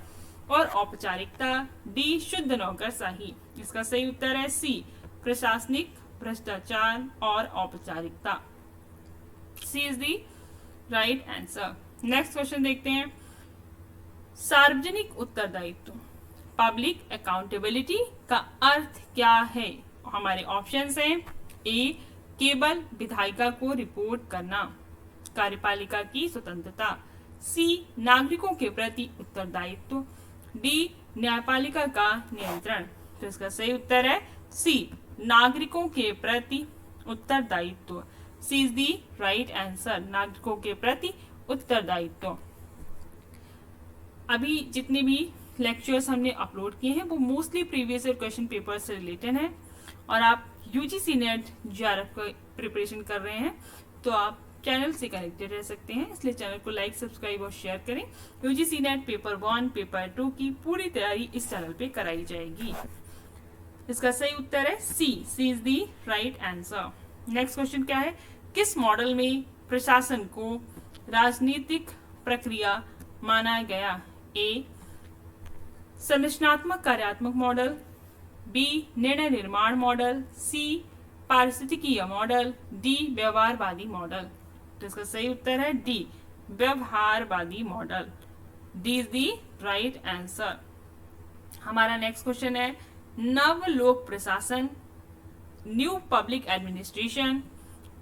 और औपचारिकता, डी शुद्ध नौकरशाही। इसका सही उत्तर है सी प्रशासनिक भ्रष्टाचार और औपचारिकता। C is the right answer. Next question देखते हैं, सार्वजनिक उत्तरदायित्व पब्लिक अकाउंटेबिलिटी का अर्थ क्या है? हमारे ऑप्शंस हैं, ए केवल विधायिका को रिपोर्ट करना, कार्यपालिका की स्वतंत्रता, सी नागरिकों के प्रति उत्तरदायित्व, डी न्यायपालिका का नियंत्रण। तो इसका सही उत्तर है सी नागरिकों के प्रति उत्तरदायित्व। C is the right answer, नागरिकों के प्रति उत्तरदायित्व। अभी जितने भी लेक्चर्स हमने अपलोड किए हैं वो mostly previous year question paper से रिलेटेड हैं, और आप यूजीसी नेट जेआरएफ का प्रिपरेशन कर रहे हैं तो आप चैनल से कनेक्टेड रह सकते हैं, इसलिए चैनल को लाइक, सब्सक्राइब और शेयर करें। यूजीसी नेट पेपर 1, पेपर 2 की पूरी तैयारी इस चैनल पे कराई जाएगी। इसका सही उत्तर है C is the right answer. Next question क्या है, किस मॉडल में प्रशासन को राजनीतिक प्रक्रिया माना गया? ए संरचनात्मक कार्यात्मक मॉडल, बी निर्णय निर्माण मॉडल, सी पारिस्थितिकीय मॉडल, डी व्यवहारवादी मॉडल। तो इसका सही उत्तर है डी व्यवहारवादी model. D is the right answer. हमारा नेक्स्ट क्वेश्चन है, नव लोक प्रशासन न्यू पब्लिक एडमिनिस्ट्रेशन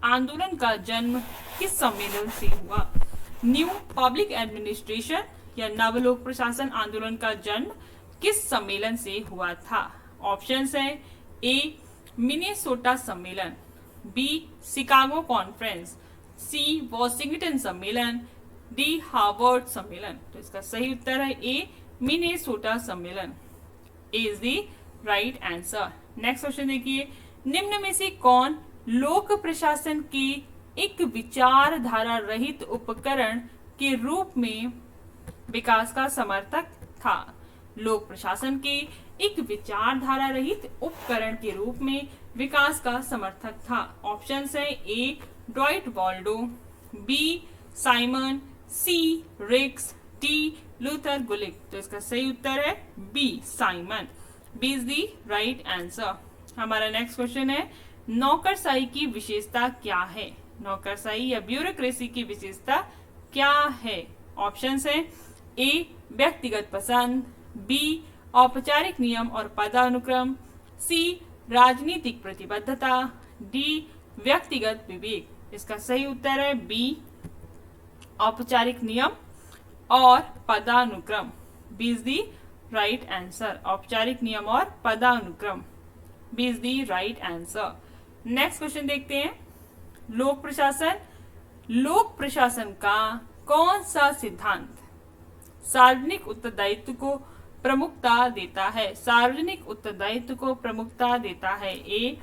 आंदोलन का जन्म किस सम्मेलन से हुआ? न्यू पब्लिक एडमिनिस्ट्रेशन या नवलोक प्रशासन आंदोलन का जन्म किस सम्मेलन से हुआ था? ऑप्शंस हैं, ए मिनेसोटा सम्मेलन, B Chicago conference, C Washington सम्मेलन, डी हार्वर्ड सम्मेलन। तो इसका सही उत्तर है ए मिनेसोटा सम्मेलन। A is the right answer. Next question देखिए, निम्न में से कौन लोक प्रशासन के एक विचारधारा रहित उपकरण के रूप में विकास का समर्थक था? लोक प्रशासन के एक विचारधारा रहित उपकरण के रूप में विकास का समर्थक था। ऑप्शंस है A Dwight Waldo, B Simon, C Riggs, D Luther Gulick. तो इसका सही उत्तर है B Simon. B is the right answer. हमारा नेक्स्ट क्वेश्चन है, नौकरशाही की विशेषता क्या है? नौकरशाही या ब्यूरोक्रेसी की विशेषता क्या है? ऑप्शंस है ए व्यक्तिगत पसंद, बी औपचारिक नियम और पदानुक्रम, सी राजनीतिक प्रतिबद्धता, डी व्यक्तिगत विवेक। इसका सही उत्तर है बी औपचारिक नियम और पदानुक्रम। B is the right answer. औपचारिक नियम और पदानुक्रम, B is the right answer. Next question देखते हैं, लोक प्रशासन। लोक प्रशासन का कौन सा सिद्धांत सार्वजनिक उत्तरदायित्व को प्रमुखता देता है? सार्वजनिक उत्तरदायित्व को प्रमुखता देता है। ए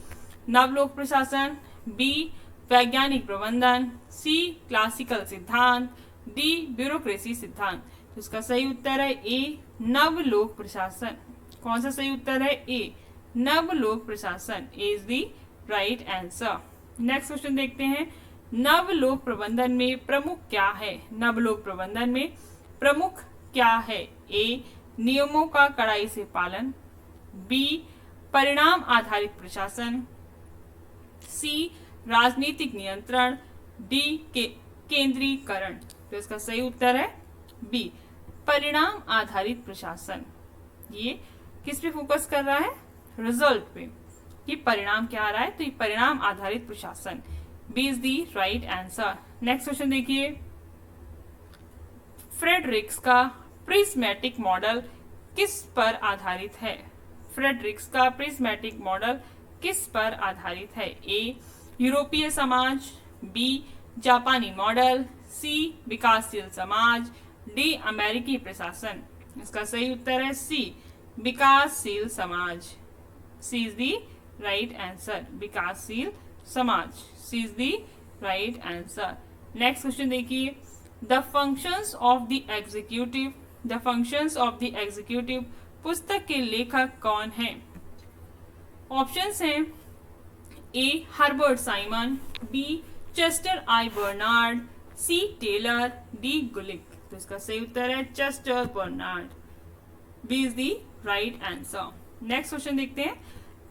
नवलोक प्रशासन, बी वैज्ञानिक प्रबंधन, सी क्लासिकल सिद्धांत, डी ब्यूरोक्रेसी सिद्धांत। तो इसका सही उत्तर है ए नवलोक प्रशासन। कौन सा सही उत्तर है? ए नवलोक प्रशासन। A is the right answer. Next question देखते हैं, नवलोक प्रबंधन में प्रमुख क्या है? नवलोक प्रबंधन में प्रमुख क्या है? ए नियमों का कड़ाई से पालन, बी परिणाम आधारित प्रशासन, सी राजनीतिक नियंत्रण, डी के केंद्रीकरण। तो इसका सही उत्तर है बी परिणाम आधारित प्रशासन। ये किस पे फोकस कर रहा है? रिजल्ट पे, कि परिणाम क्या आ रहा है, तो ये परिणाम आधारित प्रशासन। B is the right answer. Next question देखिए, फ्रेडरिक्स का प्रिज्मेटिक मॉडल किस पर आधारित है? फ्रेडरिक्स का प्रिज्मेटिक मॉडल किस पर आधारित है? ए यूरोपीय समाज, बी जापानी मॉडल, सी विकासशील समाज, डी अमेरिकी प्रशासन। इसका सही उत्तर है सी विकासशील समाज। C is the right answer. विकासशील समाज, C is the right answer. Next question देखिए, the functions of the executive. The functions of the executive पुस्तक के लेखक कौन हैं? ऑप्शंस हैं A Herbert Simon, B Chester I Barnard, C Taylor, D Gulick. तो इसका सही उत्तर है Chester Barnard. B is the right answer. Next question देखते हैं,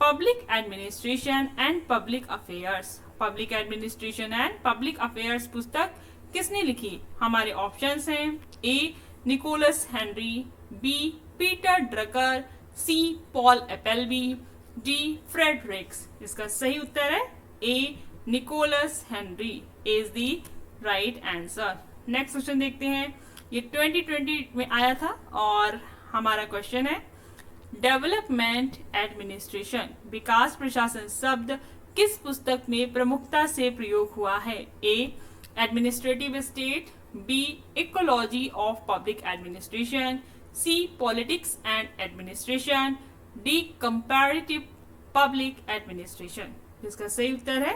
public administration and public affairs. Public administration and public affairs पुस्तक किसने लिखी? हमारे ऑप्शंस हैं A Nicholas Henry, B Peter Drucker, C Paul Appleby, D Fredericks. इसका सही उत्तर है A Nicholas Henry. A is the right answer. Next question देखते हैं, ये 2020 में आया था और हमारा क्वेश्चन है, डेवलपमेंट एडमिनिस्ट्रेशन विकास प्रशासन शब्द किस पुस्तक में प्रमुखता से प्रयोग हुआ है? A administrative state, B ecology of public administration, C politics and administration, D comparative public administration. इसका सही उत्तर है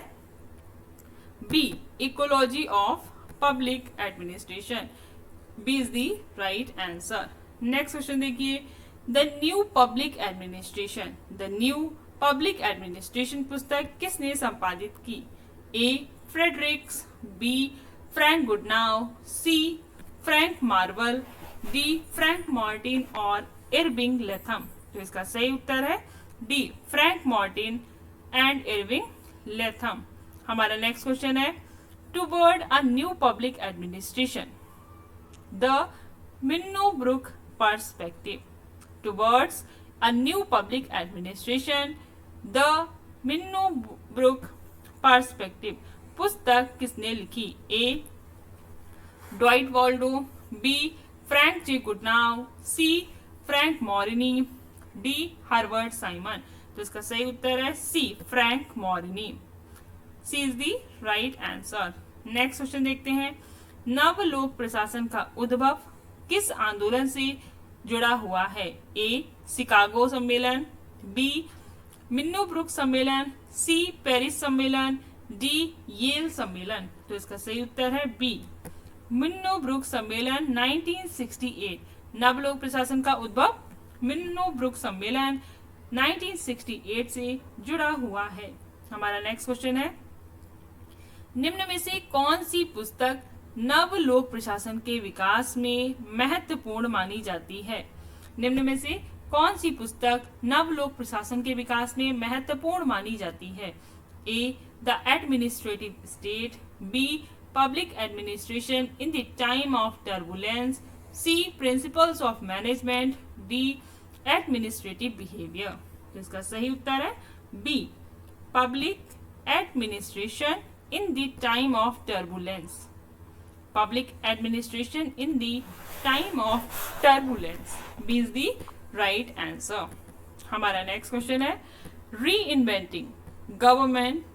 B ecology of public administration. B is the right answer. Next question देखिए, the new public administration. The new public administration पुस्तक किसने संपादित की? A Fredericks, B Frank Goodnow, C Frank Marvel, D Frank Martin और Irving Latham. तो इसका सही उत्तर है D Frank Martin and Irving Latham. हमारा नेक्स्ट क्वेश्चन है, toward a new public administration the Minnowbrook perspective. Towards a new public administration the Minnowbrook perspective पुस्तक किसने लिखी? A Dwight Waldo, B Frank J Goodnow, C Frank Marini, D Harvard Simon. तो इसका सही उत्तर है C Frank Marini. C is the right answer. Next question देखते हैं, नव लोक प्रशासन का उद्भव किस आंदोलन से जुड़ा हुआ है? ए शिकागो सम्मेलन, बी मिन्नोब्रुक सम्मेलन, सी पेरिस सम्मेलन, डी येल सम्मेलन। तो इसका सही उत्तर है बी मिन्नोब्रुक सम्मेलन 1968। नवलोक प्रशासन का उद्भव मिन्नोब्रुक सम्मेलन 1968 से जुड़ा हुआ है। हमारा नेक्स्ट क्वेश्चन है, निम्न में से कौन सी पुस्तक नवलोक प्रशासन के विकास में महत्वपूर्ण मानी जाती है? निम्न में से कौन सी पुस्तक नवलोक प्रशासन के विकास में महत्वपूर्ण मानी जाती है? A the administrative state, B public administration in the time of turbulence, C principles of management, D administrative behaviour. इसका सही उत्तर है B public administration in the time of turbulence. Public administration in the time of turbulence, B is the right answer. हमारा next question है, री inventing government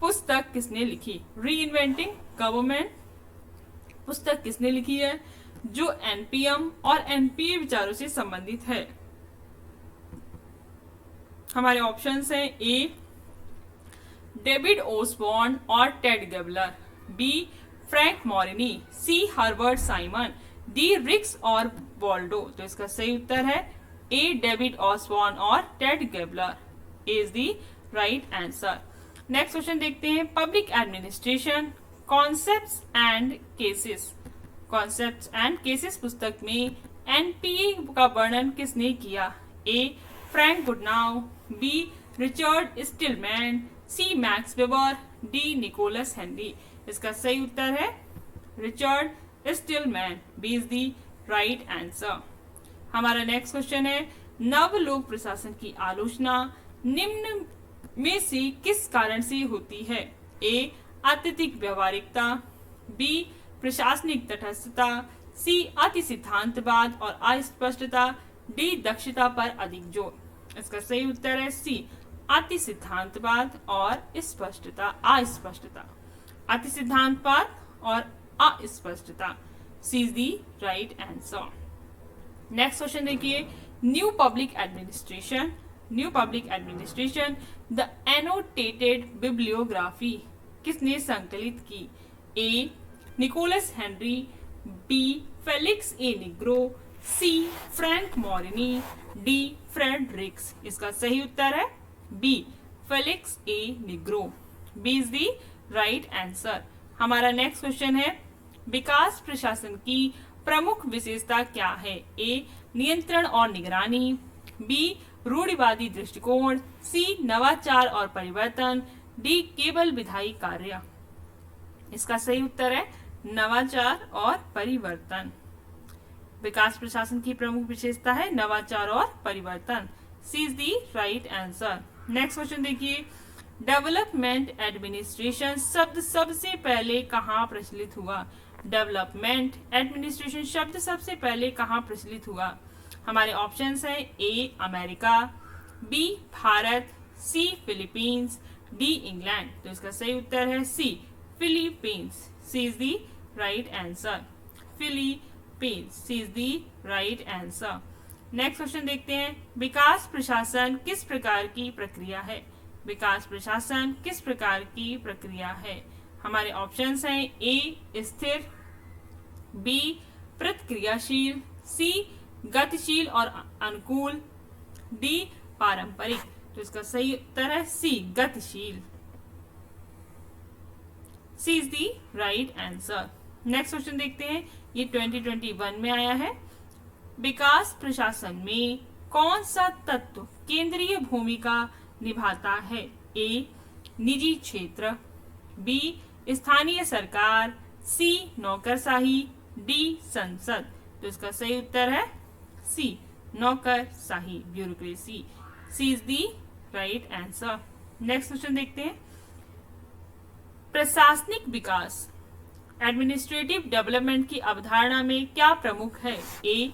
पुस्तक किसने लिखी? री इन्वेंटिंग गवर्नमेंट पुस्तक किसने लिखी है जो एनपीएम और एनपीए विचारों से संबंधित है? हमारे ऑप्शंस हैं, ए डेविड ओसबॉर्न और Ted Gaebler, B Frank Marini, C Herbert Simon, D Riggs और बॉल्डो। तो इसका सही उत्तर है ए डेविड ओसबॉर्न और Ted Gaebler is the right answer. Next question देखते हैं, public administration concepts and cases. Concepts and cases पुस्तक में एनपीए का वर्णन किसने किया? A Frank Goodnow, B Richard Stillman, C Max Weber, D Nicholas Henry. इसका सही उत्तर है Richard Stillman, B is the right answer. हमारा नेक्स्ट क्वेश्चन है, नवलोक प्रशासन की आलोचना निम्न में से किस कारण से होती है? ए अत्यधिक व्यवहारिकता, बी प्रशासनिक तटस्थता, सी अति सिद्धांतवाद और अस्पष्टता, डी दक्षता पर अधिक जोर। इसका सही उत्तर है सी अति सिद्धांतवाद और स्पष्टता, अस्पष्टता। अति सिद्धांतवाद और अस्पष्टता, C is the right answer. Next question देखिए, new public administration, new public administration the annotated bibliography किसने संकलित की? A Nicholas Henry, B Felix A Nigro, C Frank Marini, D Fredericks. इसका सही उत्तर है B Felix A Nigro, B is the right answer. हमारा next question है, विकास प्रशासन की प्रमुख विशेषता क्या है? ए नियंत्रण और निगरानी, बी रूढ़िवादी दृष्टिकोण, सी नवाचार और परिवर्तन, डी केवल विधायी कार्य। इसका सही उत्तर है नवाचार और परिवर्तन। विकास प्रशासन की प्रमुख विशेषता है नवाचार और परिवर्तन, C is the right answer. Next question देखिए, डेवलपमेंट एडमिनिस्ट्रेशन शब्द सबसे पहले कहाँ प्रचलित हुआ? डेवलपमेंट एडमिनिस्ट्रेशन शब्द सबसे पहले कहाँ प्रचलित हुआ? हमारे ऑप्शंस हैं, A America, B Bharat, C Philippines, D England. तो इसका सही उत्तर है C Philippines, C is the right answer. Philippines, C is the right answer. Next question देखते हैं, विकास प्रशासन किस प्रकार की प्रक्रिया है? विकास प्रशासन किस प्रकार की प्रक्रिया है? हमारे ऑप्शंस हैं, ए स्थिर, बी प्रतिक्रियाशील, सी गतिशील और अनुकूल, डी पारंपरिक। तो इसका सही उत्तर है सी गतिशील, C is the right answer. Next question देखते हैं, ये 2021 में आया है, विकास प्रशासन में कौन सा तत्व केंद्रीय भूमिका निभाता है? ए निजी क्षेत्र, बी स्थानीय सरकार, सी नौकरशाही, डी संसद। तो इसका सही उत्तर है सी नौकरशाही, bureaucracy, C is the right answer. Next question देखते हैं, प्रशासनिक विकास एडमिनिस्ट्रेटिव डेवलपमेंट की अवधारणा में क्या प्रमुख है? ए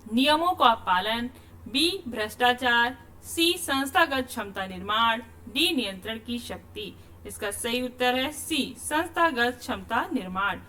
नियमों का पालन, बी भ्रष्टाचार, सी संस्थागत क्षमता निर्माण, डी नियंत्रण की शक्ति। इसका सही उत्तर है सी, संस्थागत क्षमता निर्माण।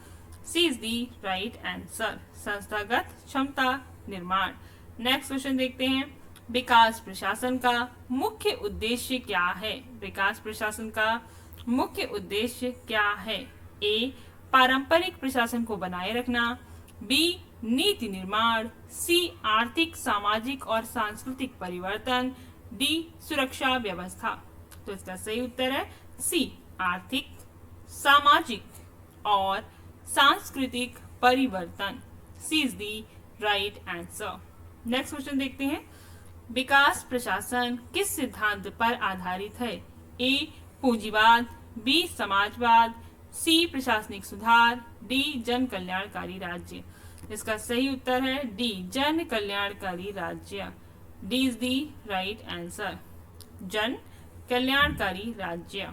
सी इज दी राइट आंसर, संस्थागत क्षमता निर्माण। नेक्स्ट क्वेश्चन देखते हैं, विकास प्रशासन का मुख्य उद्देश्य क्या है? विकास प्रशासन का मुख्य उद्देश्य क्या है? ए, पारंपरिक प्रशासन को बनाए रखना, बी, नीति निर्माण, सी, आर्थिक सामाजिक और सांस्कृतिक परिवर्तन, डी, सुरक्षा व्यवस्था। तो इसका सही उत्तर है सी, आर्थिक सामाजिक और सांस्कृतिक परिवर्तन। C is the right answer. Next question देखते हैं, विकास प्रशासन किस सिद्धांत पर आधारित है? ए, पूंजीवाद, बी, समाजवाद, सी, प्रशासनिक सुधार, डी, जन कल्याणकारी राज्य। इसका सही उत्तर है डी, जन कल्याणकारी राज्य। D is the right answer, जन कल्याणकारी राज्य।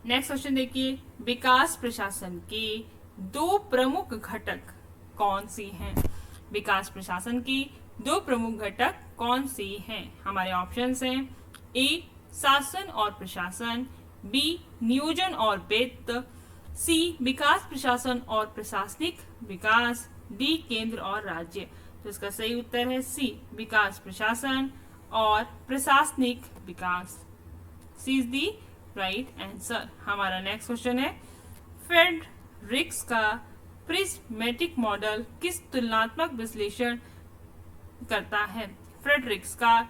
नेक्स्ट क्वेश्चन देखिए, विकास प्रशासन के दो प्रमुख घटक कौन सी हैं? विकास प्रशासन की दो प्रमुख घटक कौन सी हैं? हमारे ऑप्शंस हैं, ए, शासन और प्रशासन, बी, नियोजन और वित्त, सी, विकास प्रशासन और प्रशासनिक विकास, डी, केंद्र और राज्य। तो इसका सही उत्तर है सी, विकास प्रशासन और प्रशासनिक विकास। सी इज दी राइट आंसर। हमारा नेक्स्ट क्वेश्चन है, फ्रेडरिक्स का प्रिज्मेटिक मॉडल किस तुलनात्मक विश्लेषण करता है? फ्रेडरिक्स का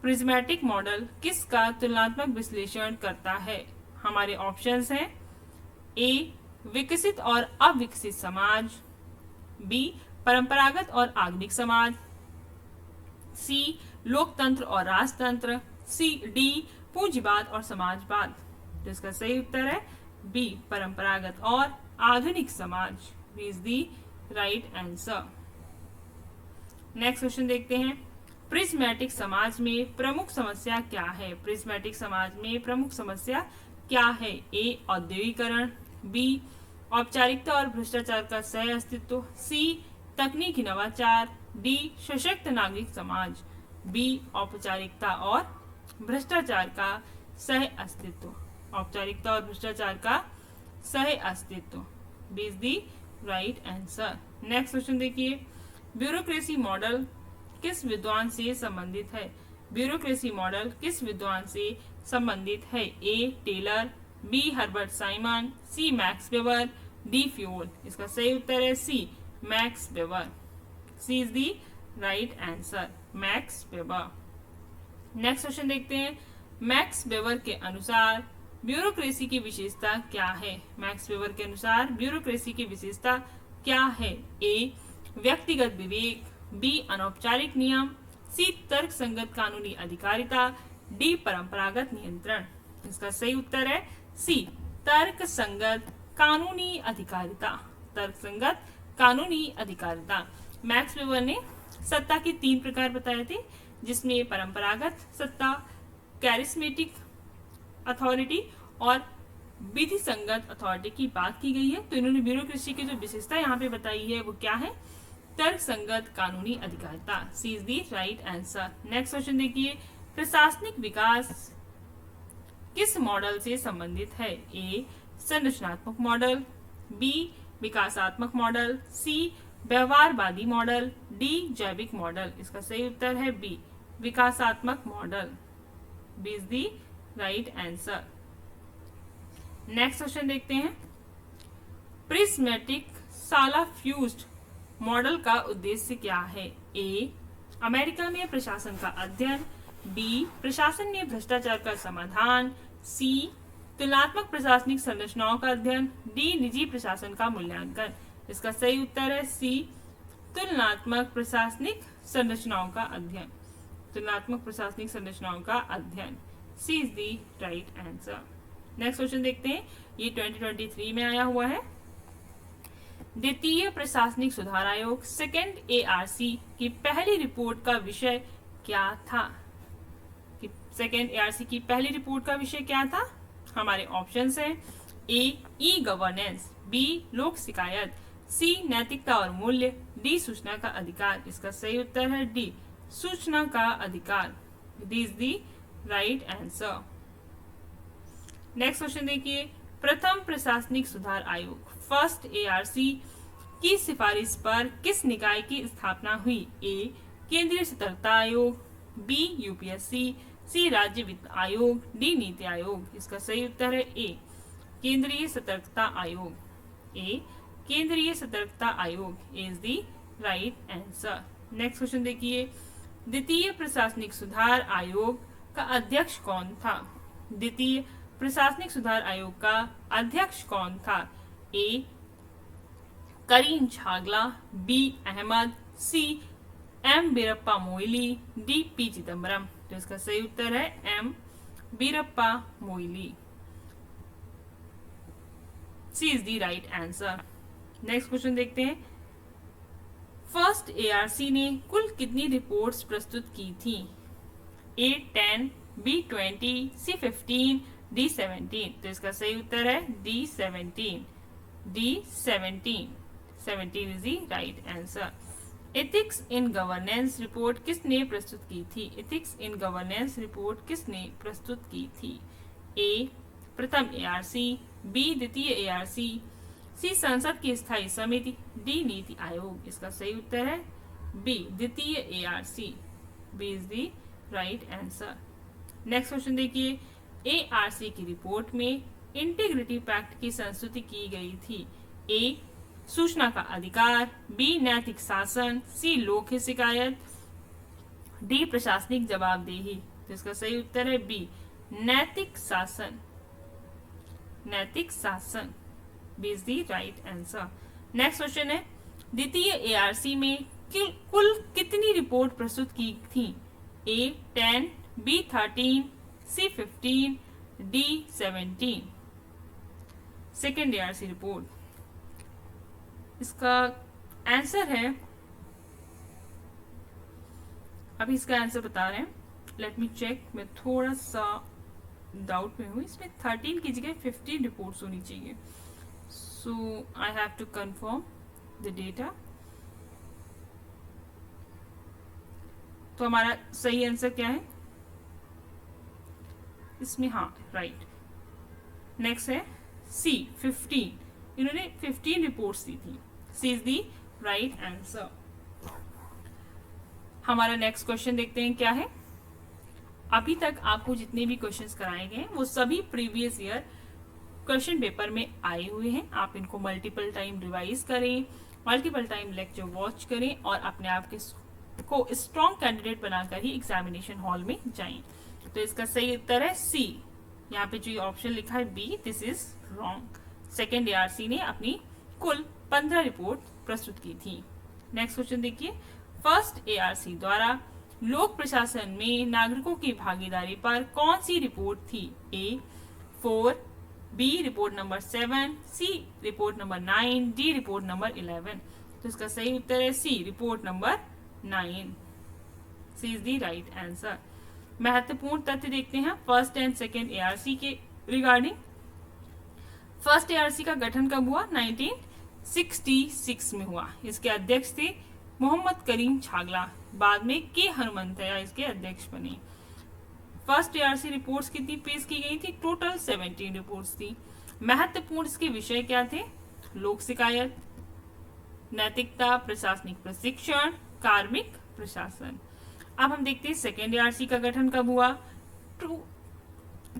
प्रिज्मेटिक मॉडल किसका तुलनात्मक विश्लेषण करता है? हमारे ऑप्शंस हैं, ए, विकसित और अविकसित समाज, बी, परंपरागत और आधुनिक समाज, सी, लोकतंत्र और राजतंत्र, सी, डी, पूंजीवाद और समाजवाद। तो इसका सही उत्तर है बी, परंपरागत और आधुनिक समाज। B is the right answer. Next question देखते हैं, प्रिज्मेटिक समाज में प्रमुख समस्या क्या है? प्रिज्मेटिक समाज में प्रमुख समस्या क्या है? ए, औद्योगिकरण, बी, औपचारिकता और भ्रष्टाचार का सह अस्तित्व, सी, तकनीकी नवाचार, डी, सशक्त नागरिक समाज, बी, औपचारिकता और भ्रष्टाचार का सह अस्तित्व। औपचारिकता और भ्रष्टाचार का सह अस्तित्व। B is the right answer. Next question देखिए, ब्यूरोक्रेसी मॉडल किस विद्वान से संबंधित है? ब्यूरोक्रेसी मॉडल किस विद्वान से संबंधित है? A, Taylor, B, Herbert Simon, C, Max Weber, D, Fayol. इसका सही उत्तर है C, Max Weber. C is the right answer, Max Weber. Next question देखते हैं, मैक्स वेबर के अनुसार ब्यूरोक्रेसी की विशेषता क्या है? मैक्स वेबर के अनुसार ब्यूरोक्रेसी की विशेषता क्या है? ए, व्यक्तिगत विवेक, बी, अनौपचारिक नियम, सी, तर्क संगत कानूनी अधिकारिता, डी, परंपरागत नियंत्रण। इसका सही उत्तर है सी, तर्क संगत कानूनी अधिकारिता। तर्क संगत कानूनी अधिकारिता। मैक्स वेबर ने सत्ता के 3 प्रकार बताए थे, जिसमें परंपरागत सत्ता, कैरिस्मेटिक अथॉरिटी और विधि संगत अथॉरिटी की बात की गई है। तो इन्होंने ब्यूरोक्रेसी की जो विशेषता यहाँ पे बताई है वो क्या है? तर्क संगत कानूनी अधिकारिता। C is the right answer. Next question देखिए, प्रशासनिक विकास किस मॉडल से संबंधित है? ए, संरचनात्मक मॉडल, बी, विकासात्मक मॉडल, सी, व्यवहारवादी मॉडल, डी, जैविक मॉडल। इसका सही उत्तर है बी, विकासात्मक model. B is the right answer. Next question देखते हैं, प्रिज्मेटिक साला फ्यूज्ड मॉडल का उद्देश्य क्या है? ए, अमेरिका में प्रशासन का अध्ययन, बी, प्रशासन में भ्रष्टाचार का समाधान, सी, तुलनात्मक प्रशासनिक संरचनाओं का अध्ययन, डी, निजी प्रशासन का मूल्यांकन। इसका सही उत्तर है सी, तुलनात्मक प्रशासनिक संरचनाओं का अध्ययन। तुलनात्मक प्रशासनिक संरचनाओं का अध्ययन। C is the right answer. Next question देखते हैं, ये 2023 में आया हुआ है। द्वितीय प्रशासनिक सुधार आयोग सेकेंड ARC की पहली रिपोर्ट का विषय क्या था? सेकेंड ARC की पहली रिपोर्ट का विषय क्या था? हमारे ऑप्शंस हैं, ए, ई गवर्नेंस, बी, लोक शिकायत, सी, नैतिकता और मूल्य, डी, सूचना का अधिकार। इसका सही उत्तर है डी, सूचना का अधिकार। D is the right answer. Next question देखिए, प्रथम प्रशासनिक सुधार आयोग फर्स्ट ARC की सिफारिश पर किस निकाय की स्थापना हुई? ए केंद्रीय सतर्कता आयोग, बी UPSC, सी राज्य वित्त आयोग, डी नीति आयोग। इसका सही उत्तर है ए केंद्रीय सतर्कता आयोग। ए केंद्रीय सतर्कता आयोग is the right answer. Next question देखिए, द्वितीय प्रशासनिक सुधार आयोग का अध्यक्ष कौन था? द्वितीय प्रशासनिक सुधार आयोग का अध्यक्ष कौन था? A Karim Chagla, B Ahmad, C M Veerappa Moily, D P Chidambaram. तो इसका सही उत्तर है M Veerappa Moily. C is the right answer. Next question देखते हैं, फर्स्ट ARC ने कुल कितनी रिपोर्ट्स प्रस्तुत की थी? ए 10, बी 20, सी 15, डी 17। तो इसका सही उत्तर है D 17। D 17 is the right answer. Ethics in governance report किसने प्रस्तुत की थी? एथिक्स इन गवर्नेंस रिपोर्ट किसने प्रस्तुत की थी? ए प्रथम ARC, बी द्वितीय ARC, सी संसद की स्थायी समिति, डी नीति आयोग। इसका सही उत्तर है बी द्वितीय ARC। B is the right answer. Next question देखिए, ARC की रिपोर्ट में इंटीग्रिटी पैक्ट की संस्तुति की गई थी। ए सूचना का अधिकार, बी नैतिक शासन, सी लोक शिकायत, डी प्रशासनिक जवाबदेही। तो इसका सही उत्तर है बी नैतिक शासन। नैतिक शासन B is the right answer. Next question है, द्वितीय ARC में कुल कितनी रिपोर्ट प्रस्तुत की थी? ए 10, बी 13, सी 15, डी 17। सेकेंड ARC रिपोर्ट, इसका आंसर है, अभी इसका आंसर बता रहे हैं, लेट मी चेक। मैं थोड़ा सा डाउट में हूँ, इसमें 13 की जगह 15 रिपोर्ट्स होनी चाहिए। So I have to confirm the data. तो हमारा सही आंसर क्या है इसमें? हाँ राइट। नेक्स्ट है सी 15, इन्होंने 15 रिपोर्ट्स दी थी। सी इज दी राइट आंसर। हमारा नेक्स्ट क्वेश्चन देखते हैं क्या है। अभी तक आपको जितने भी क्वेश्चंस कराए गए वो सभी प्रीवियस ईयर क्वेश्चन पेपर में आए हुए हैं। आप इनको मल्टीपल टाइम रिवाइज करें, मल्टीपल टाइम लेक्चर वॉच करें और अपने आप के को स्ट्रॉन्ग कैंडिडेट बनाकर ही एग्जामिनेशन हॉल में जाएं। तो इसका सही उत्तर है सी। यहाँ पे जो ऑप्शन लिखा है B, this is wrong. Second ARC ने अपनी कुल 15 रिपोर्ट प्रस्तुत की थी। नेक्स्ट क्वेश्चन देखिए, फर्स्ट ARC द्वारा लोक प्रशासन में नागरिकों की भागीदारी पर कौन सी रिपोर्ट थी? A 4, B report number 7, C report number 9, D report number 11। तो इसका सही उत्तर है C report number 9। C is the right answer. महत्वपूर्ण तथ्य देखते हैं फर्स्ट एंड सेकेंड ARC के रिगार्डिंग। फर्स्ट ARC का गठन कब हुआ? 1966 में हुआ। इसके अध्यक्ष थे मोहम्मद करीम छागला, बाद में के हनुमंतया इसके अध्यक्ष बने। फर्स्ट ARC रिपोर्ट्स कितनी पेश की गई थी? टोटल 17 रिपोर्ट्स थी। महत्वपूर्ण इसके विषय क्या थे? लोक शिकायत, नैतिकता, प्रशासनिक प्रशिक्षण, कार्मिक प्रशासन। अब हम देखते हैं सेकेंड ARC का गठन कब हुआ।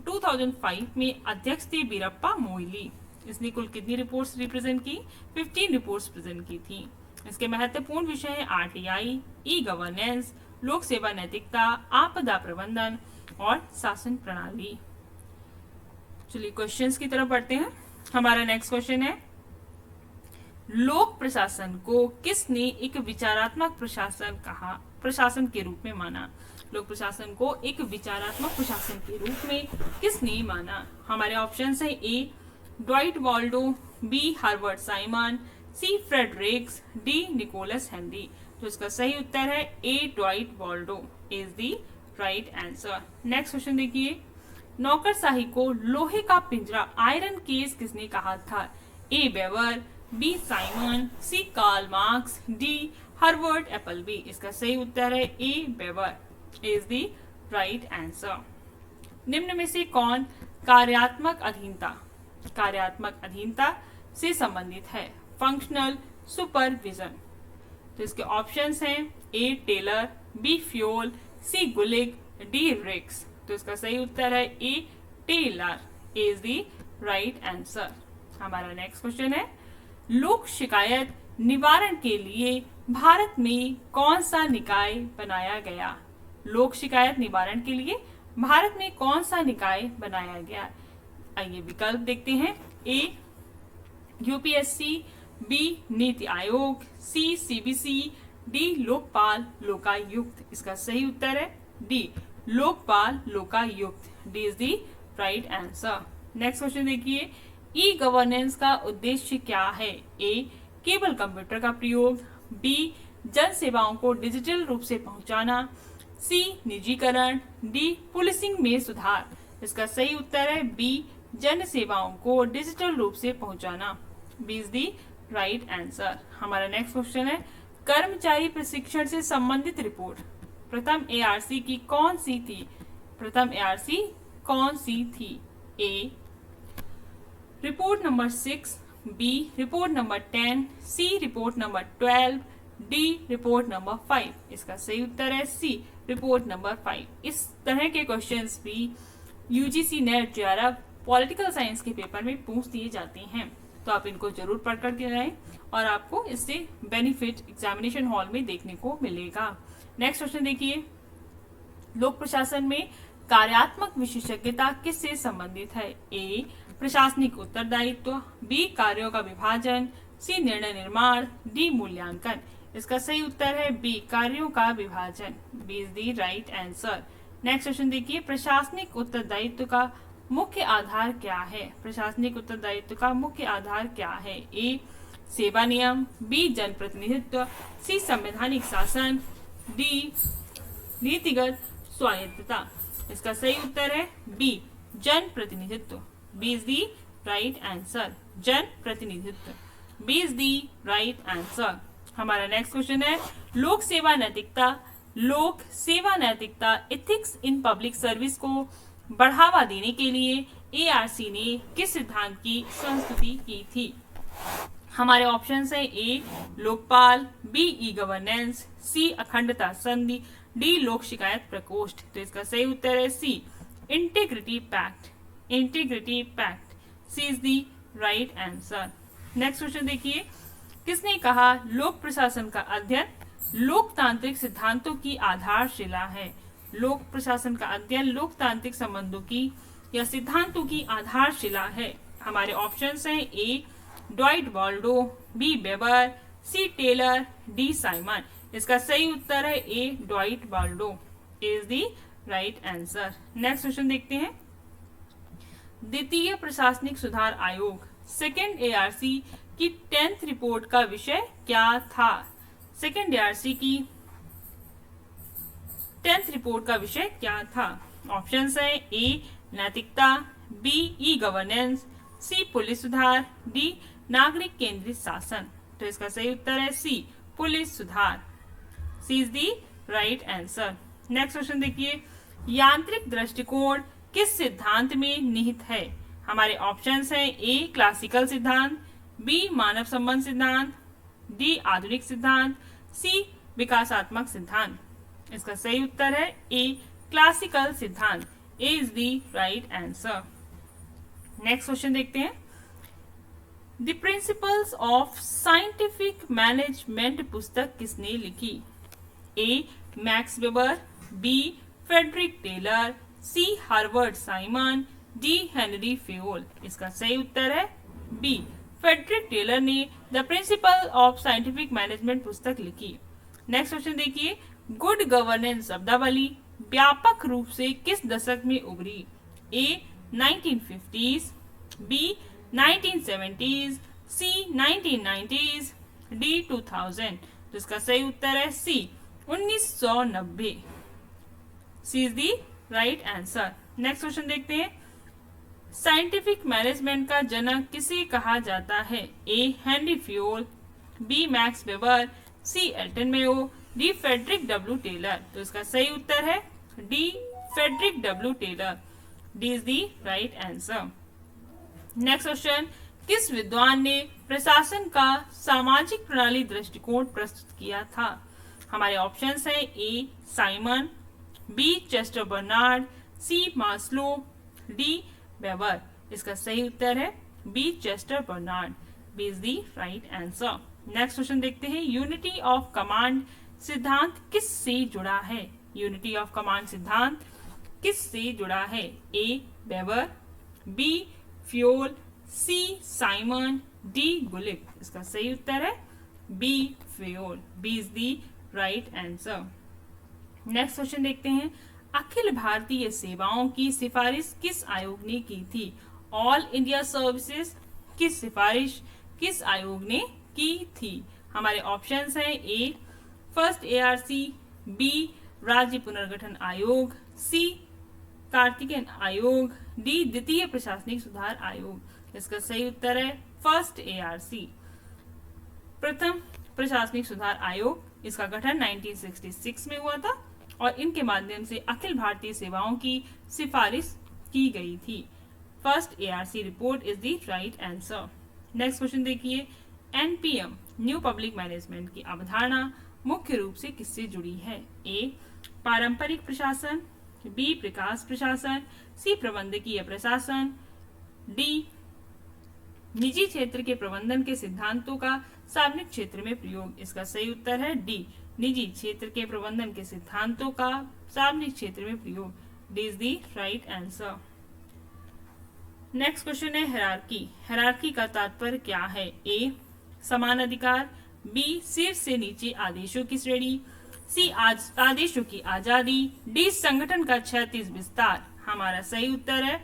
2005 में अध्यक्ष थे बीरप्पा मोइली। इसने कुल कितनी रिपोर्ट्स रिप्रेजेंट की? 15 रिपोर्ट्स प्रेजेंट की थी। इसके महत्वपूर्ण विषय है RTI, ई गवर्नेंस, लोक सेवा नैतिकता, आपदा प्रबंधन और शासन प्रणाली। चलिए क्वेश्चंस की तरफ बढ़ते हैं। हमारा नेक्स्ट क्वेश्चन है, लोक प्रशासन को किसने एक विचारात्मक प्रशासन के रूप में माना? लोक प्रशासन को एक विचारात्मक प्रशासन के रूप में किसने माना? हमारे ऑप्शंस है A Dwight Waldo, B Harvard Simon, C Fredericks, D Nicholas Henry. तो इसका सही उत्तर है A Dwight Waldo is the right answer. Next question देखिए, नौकरशाही को लोहे का पिंजरा आयरन केस किसने कहा था? A Weber, B Simon, C Karl Marx, D Harvard Appleby. इसका सही उत्तर है A Weber is the right answer. निम्न में से कौन कार्यात्मक अधीनता, कार्यात्मक अधीनता से संबंधित है, फंक्शनल सुपरविजन। तो इसके ऑप्शंस हैं A Taylor, B Fayol, C Gulick, D Riggs. तो इसका सही उत्तर है A Taylor is the right answer. हमारा नेक्स्ट क्वेश्चन है, लोक शिकायत निवारण के लिए भारत में कौन सा निकाय बनाया गया? लोक शिकायत निवारण के लिए भारत में कौन सा निकाय बनाया गया? आइए विकल्प देखते हैं। ए यूपीएससी, बी नीति आयोग, सी सीबीसी, डी लोकपाल लोकायुक्त। इसका सही उत्तर है D Lokpal Lokayukta. D is the right answer. Next question देखिए, ई गवर्नेंस का उद्देश्य क्या है? ए केवल कंप्यूटर का प्रयोग, बी जन सेवाओं को डिजिटल रूप से पहुंचाना, सी निजीकरण, डी पुलिसिंग में सुधार। इसका सही उत्तर है बी जन सेवाओं को डिजिटल रूप से पहुंचाना। B is the right answer. हमारा नेक्स्ट क्वेश्चन है, कर्मचारी प्रशिक्षण से संबंधित रिपोर्ट प्रथम एआरसी की कौन सी थी? प्रथम एआरसी कौन सी थी? A report number 6, B report number 10, C report number 12, D report number 5। इसका सही उत्तर है सी रिपोर्ट नंबर 5। इस तरह के क्वेश्चंस भी यूजीसी नेट द्वारा पॉलिटिकल साइंस के पेपर में पूछ दिए जाते हैं, तो आप इनको जरूर पढ़ कर के जाएं और आपको इससे बेनिफिट एग्जामिनेशन हॉल में देखने को मिलेगा। नेक्स्ट क्वेश्चन देखिए, लोक प्रशासन में कार्यात्मक विशेषज्ञता किससे संबंधित है? ए प्रशासनिक उत्तरदायित्व, बी कार्यों का विभाजन, सी निर्णय निर्माण, डी मूल्यांकन। इसका सही उत्तर है बी कार्यों का विभाजन। B is the right answer. Next question देखिए, प्रशासनिक उत्तरदायित्व का मुख्य आधार क्या है? प्रशासनिक उत्तरदायित्व का मुख्य आधार क्या है? ए सेवा नियम, बी जनप्रतिनिधित्व, सी संवैधानिक शासन, डी नीतिगत स्वायत्तता। इसका सही उत्तर है बी जन प्रतिनिधित्व। B is the right answer, जन प्रतिनिधित्व। B is the right answer. हमारा नेक्स्ट क्वेश्चन है, लोक सेवा नैतिकता, लोक सेवा नैतिकता एथिक्स इन पब्लिक सर्विस को बढ़ावा देने के लिए एआरसी ने किस सिद्धांत की संस्तुति की थी? हमारे ऑप्शंस है ए लोकपाल, बी ई गवर्नेंस, सी अखंडता संधि, डी लोक शिकायत प्रकोष्ठ। तो इसका सही उत्तर है C integrity pact. Integrity pact, C is the right answer. Next question देखिए, किसने कहा लोक प्रशासन का अध्ययन लोकतांत्रिक सिद्धांतों की आधारशिला है? लोक प्रशासन का अध्ययन लोकतांत्रिक संबंधों की या सिद्धांतों की आधारशिला है। हमारे ऑप्शंस हैं A Dwight Waldo, B Weber, C Taylor, D Simon. इसका सही उत्तर है A Dwight Waldo is the right answer. Next question देखते हैं, द्वितीय प्रशासनिक सुधार आयोग सेकेंड एआरसी की 10th रिपोर्ट का विषय क्या था? सेकेंड एआरसी की 10th रिपोर्ट का विषय क्या था? ऑप्शंस है ए नैतिकता, बी ई गवर्नेंस, सी पुलिस सुधार, डी नागरिक केंद्रित शासन। तो इसका सही उत्तर है सी पुलिस सुधार। C is the right answer. Next question देखिए, यांत्रिक दृष्टिकोण किस सिद्धांत में निहित है? हमारे ऑप्शंस हैं ए क्लासिकल सिद्धांत, बी मानव संबंध सिद्धांत, डी आधुनिक सिद्धांत, सी विकासात्मक सिद्धांत। इसका सही उत्तर है ए क्लासिकल सिद्धांत is the right answer. Next question देखते हैं, the principles of scientific management पुस्तक किसने लिखी? A Max Weber, B Frederick Taylor, C Harvard Simon, D Henry Fayol. इसका सही उत्तर है बी फ्रेडरिक टेलर ने the principle of scientific management पुस्तक लिखी। नेक्स्ट क्वेश्चन देखिए, गुड गवर्नेंस शब्दावली व्यापक रूप से किस दशक में उभरी? A 1950s, B 1970s, C 1990s, D 2000। तो इसका सही उत्तर है C 1990। C is the right answer. Next question देखते हैं, साइंटिफिक मैनेजमेंट का जनक किसे कहा जाता है? A Henry Fayol, B Max Weber, C Elton Mayo, D Frederick W Taylor. तो इसका सही उत्तर है D Frederick W Taylor. D is the right answer. Next question, किस विद्वान ने प्रशासन का सामाजिक प्रणाली दृष्टिकोण प्रस्तुत किया था? हमारे ऑप्शंस हैं A Simon, B Chester Barnard, C Maslow, D Weber. इसका सही उत्तर है B Chester Barnard. B is the right answer. Next question देखते हैं, यूनिटी ऑफ कमांड सिद्धांत किस से जुड़ा है? यूनिटी ऑफ कमांड सिद्धांत किस से जुड़ा है? A Weber, B Fayol, C Simon, D Gulick. इसका सही उत्तर है B Fayol. B is the right answer. Next question देखते हैं, अखिल भारतीय सेवाओं की सिफारिश किस आयोग ने की थी? ऑल इंडिया सर्विसेज की सिफारिश किस आयोग ने की थी? हमारे ऑप्शंस हैं ए फर्स्ट एआरसी, बी राज्य पुनर्गठन आयोग, सी कार्तिकेयन आयोग, डी द्वितीय प्रशासनिक सुधार आयोग। इसका सही उत्तर है फर्स्ट एआरसी, प्रथम प्रशासनिक सुधार आयोग। इसका गठन 1966 में हुआ था और इनके माध्यम से अखिल भारतीय सेवाओं की सिफारिश की गई थी। First ARC report is the right answer. Next question देखिए, एनपीएम न्यू पब्लिक मैनेजमेंट की अवधारणा मुख्य रूप से किससे जुड़ी है? ए पारंपरिक प्रशासन, बी प्रकाश प्रशासन, सी प्रबंधकीय प्रशासन, डी निजी क्षेत्र के प्रबंधन के सिद्धांतों का सार्वजनिक क्षेत्र में प्रयोग। इसका सही उत्तर है डी निजी क्षेत्र के प्रबंधन के सिद्धांतों का सार्वजनिक क्षेत्र में प्रयोग। D is the right answer. Next question है हायरार्की। हायरार्की का तात्पर्य क्या है? ए समान अधिकार, बी शीर्ष से नीचे आदेशों की श्रेणी, सी आदेशों की आजादी, डी संगठन का क्षैतिज विस्तार। हमारा सही उत्तर है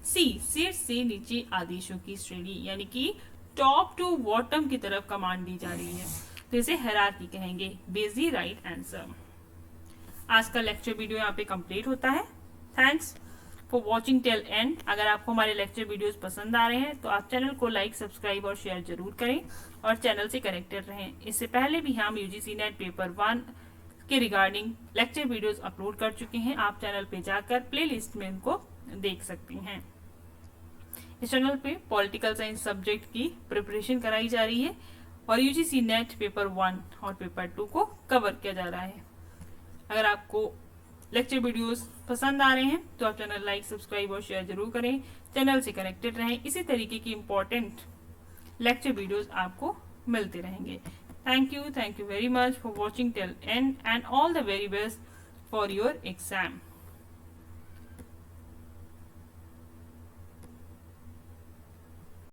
सी शीर्ष से नीचे आदेशों की श्रेणी, यानी कि टॉप टू बॉटम की तरफ कमांड दी जा रही है, तो इसे हायरार्की कहेंगे। B is the right answer. आज का लेक्चर वीडियो यहाँ पे कंप्लीट होता है। Thanks for watching till end. अगर आपको हमारे लेक्चर वीडियोस पसंद आ रहे हैं तो आप चैनल को लाइक, सब्सक्राइब और शेयर जरूर करें और चैनल से कनेक्टेड रहें। इससे पहले भी हम यूजीसी नेट पेपर 1 के रिगार्डिंग लेक्चर वीडियोस अपलोड कर चुके हैं। आप चैनल पे जाकर प्लेलिस्ट में इनको देख सकती हैं। इस चैनल पे पॉलिटिकल साइंस सब्जेक्ट की प्रिपरेशन कराई जा रही है और यूजीसी नेट पेपर 1 और पेपर 2 को कवर किया जा रहा है। अगर आपको लेक्चर वीडियोस पसंद आ रहे हैं तो आप चैनल लाइक, सब्सक्राइब और शेयर जरूर करें। चैनल से कनेक्टेड रहें। इसी तरीके की इंपॉर्टेंट लेक्चर वीडियोस आपको मिलते रहेंगे। Thank you very much for watching till and all the very best for your exam.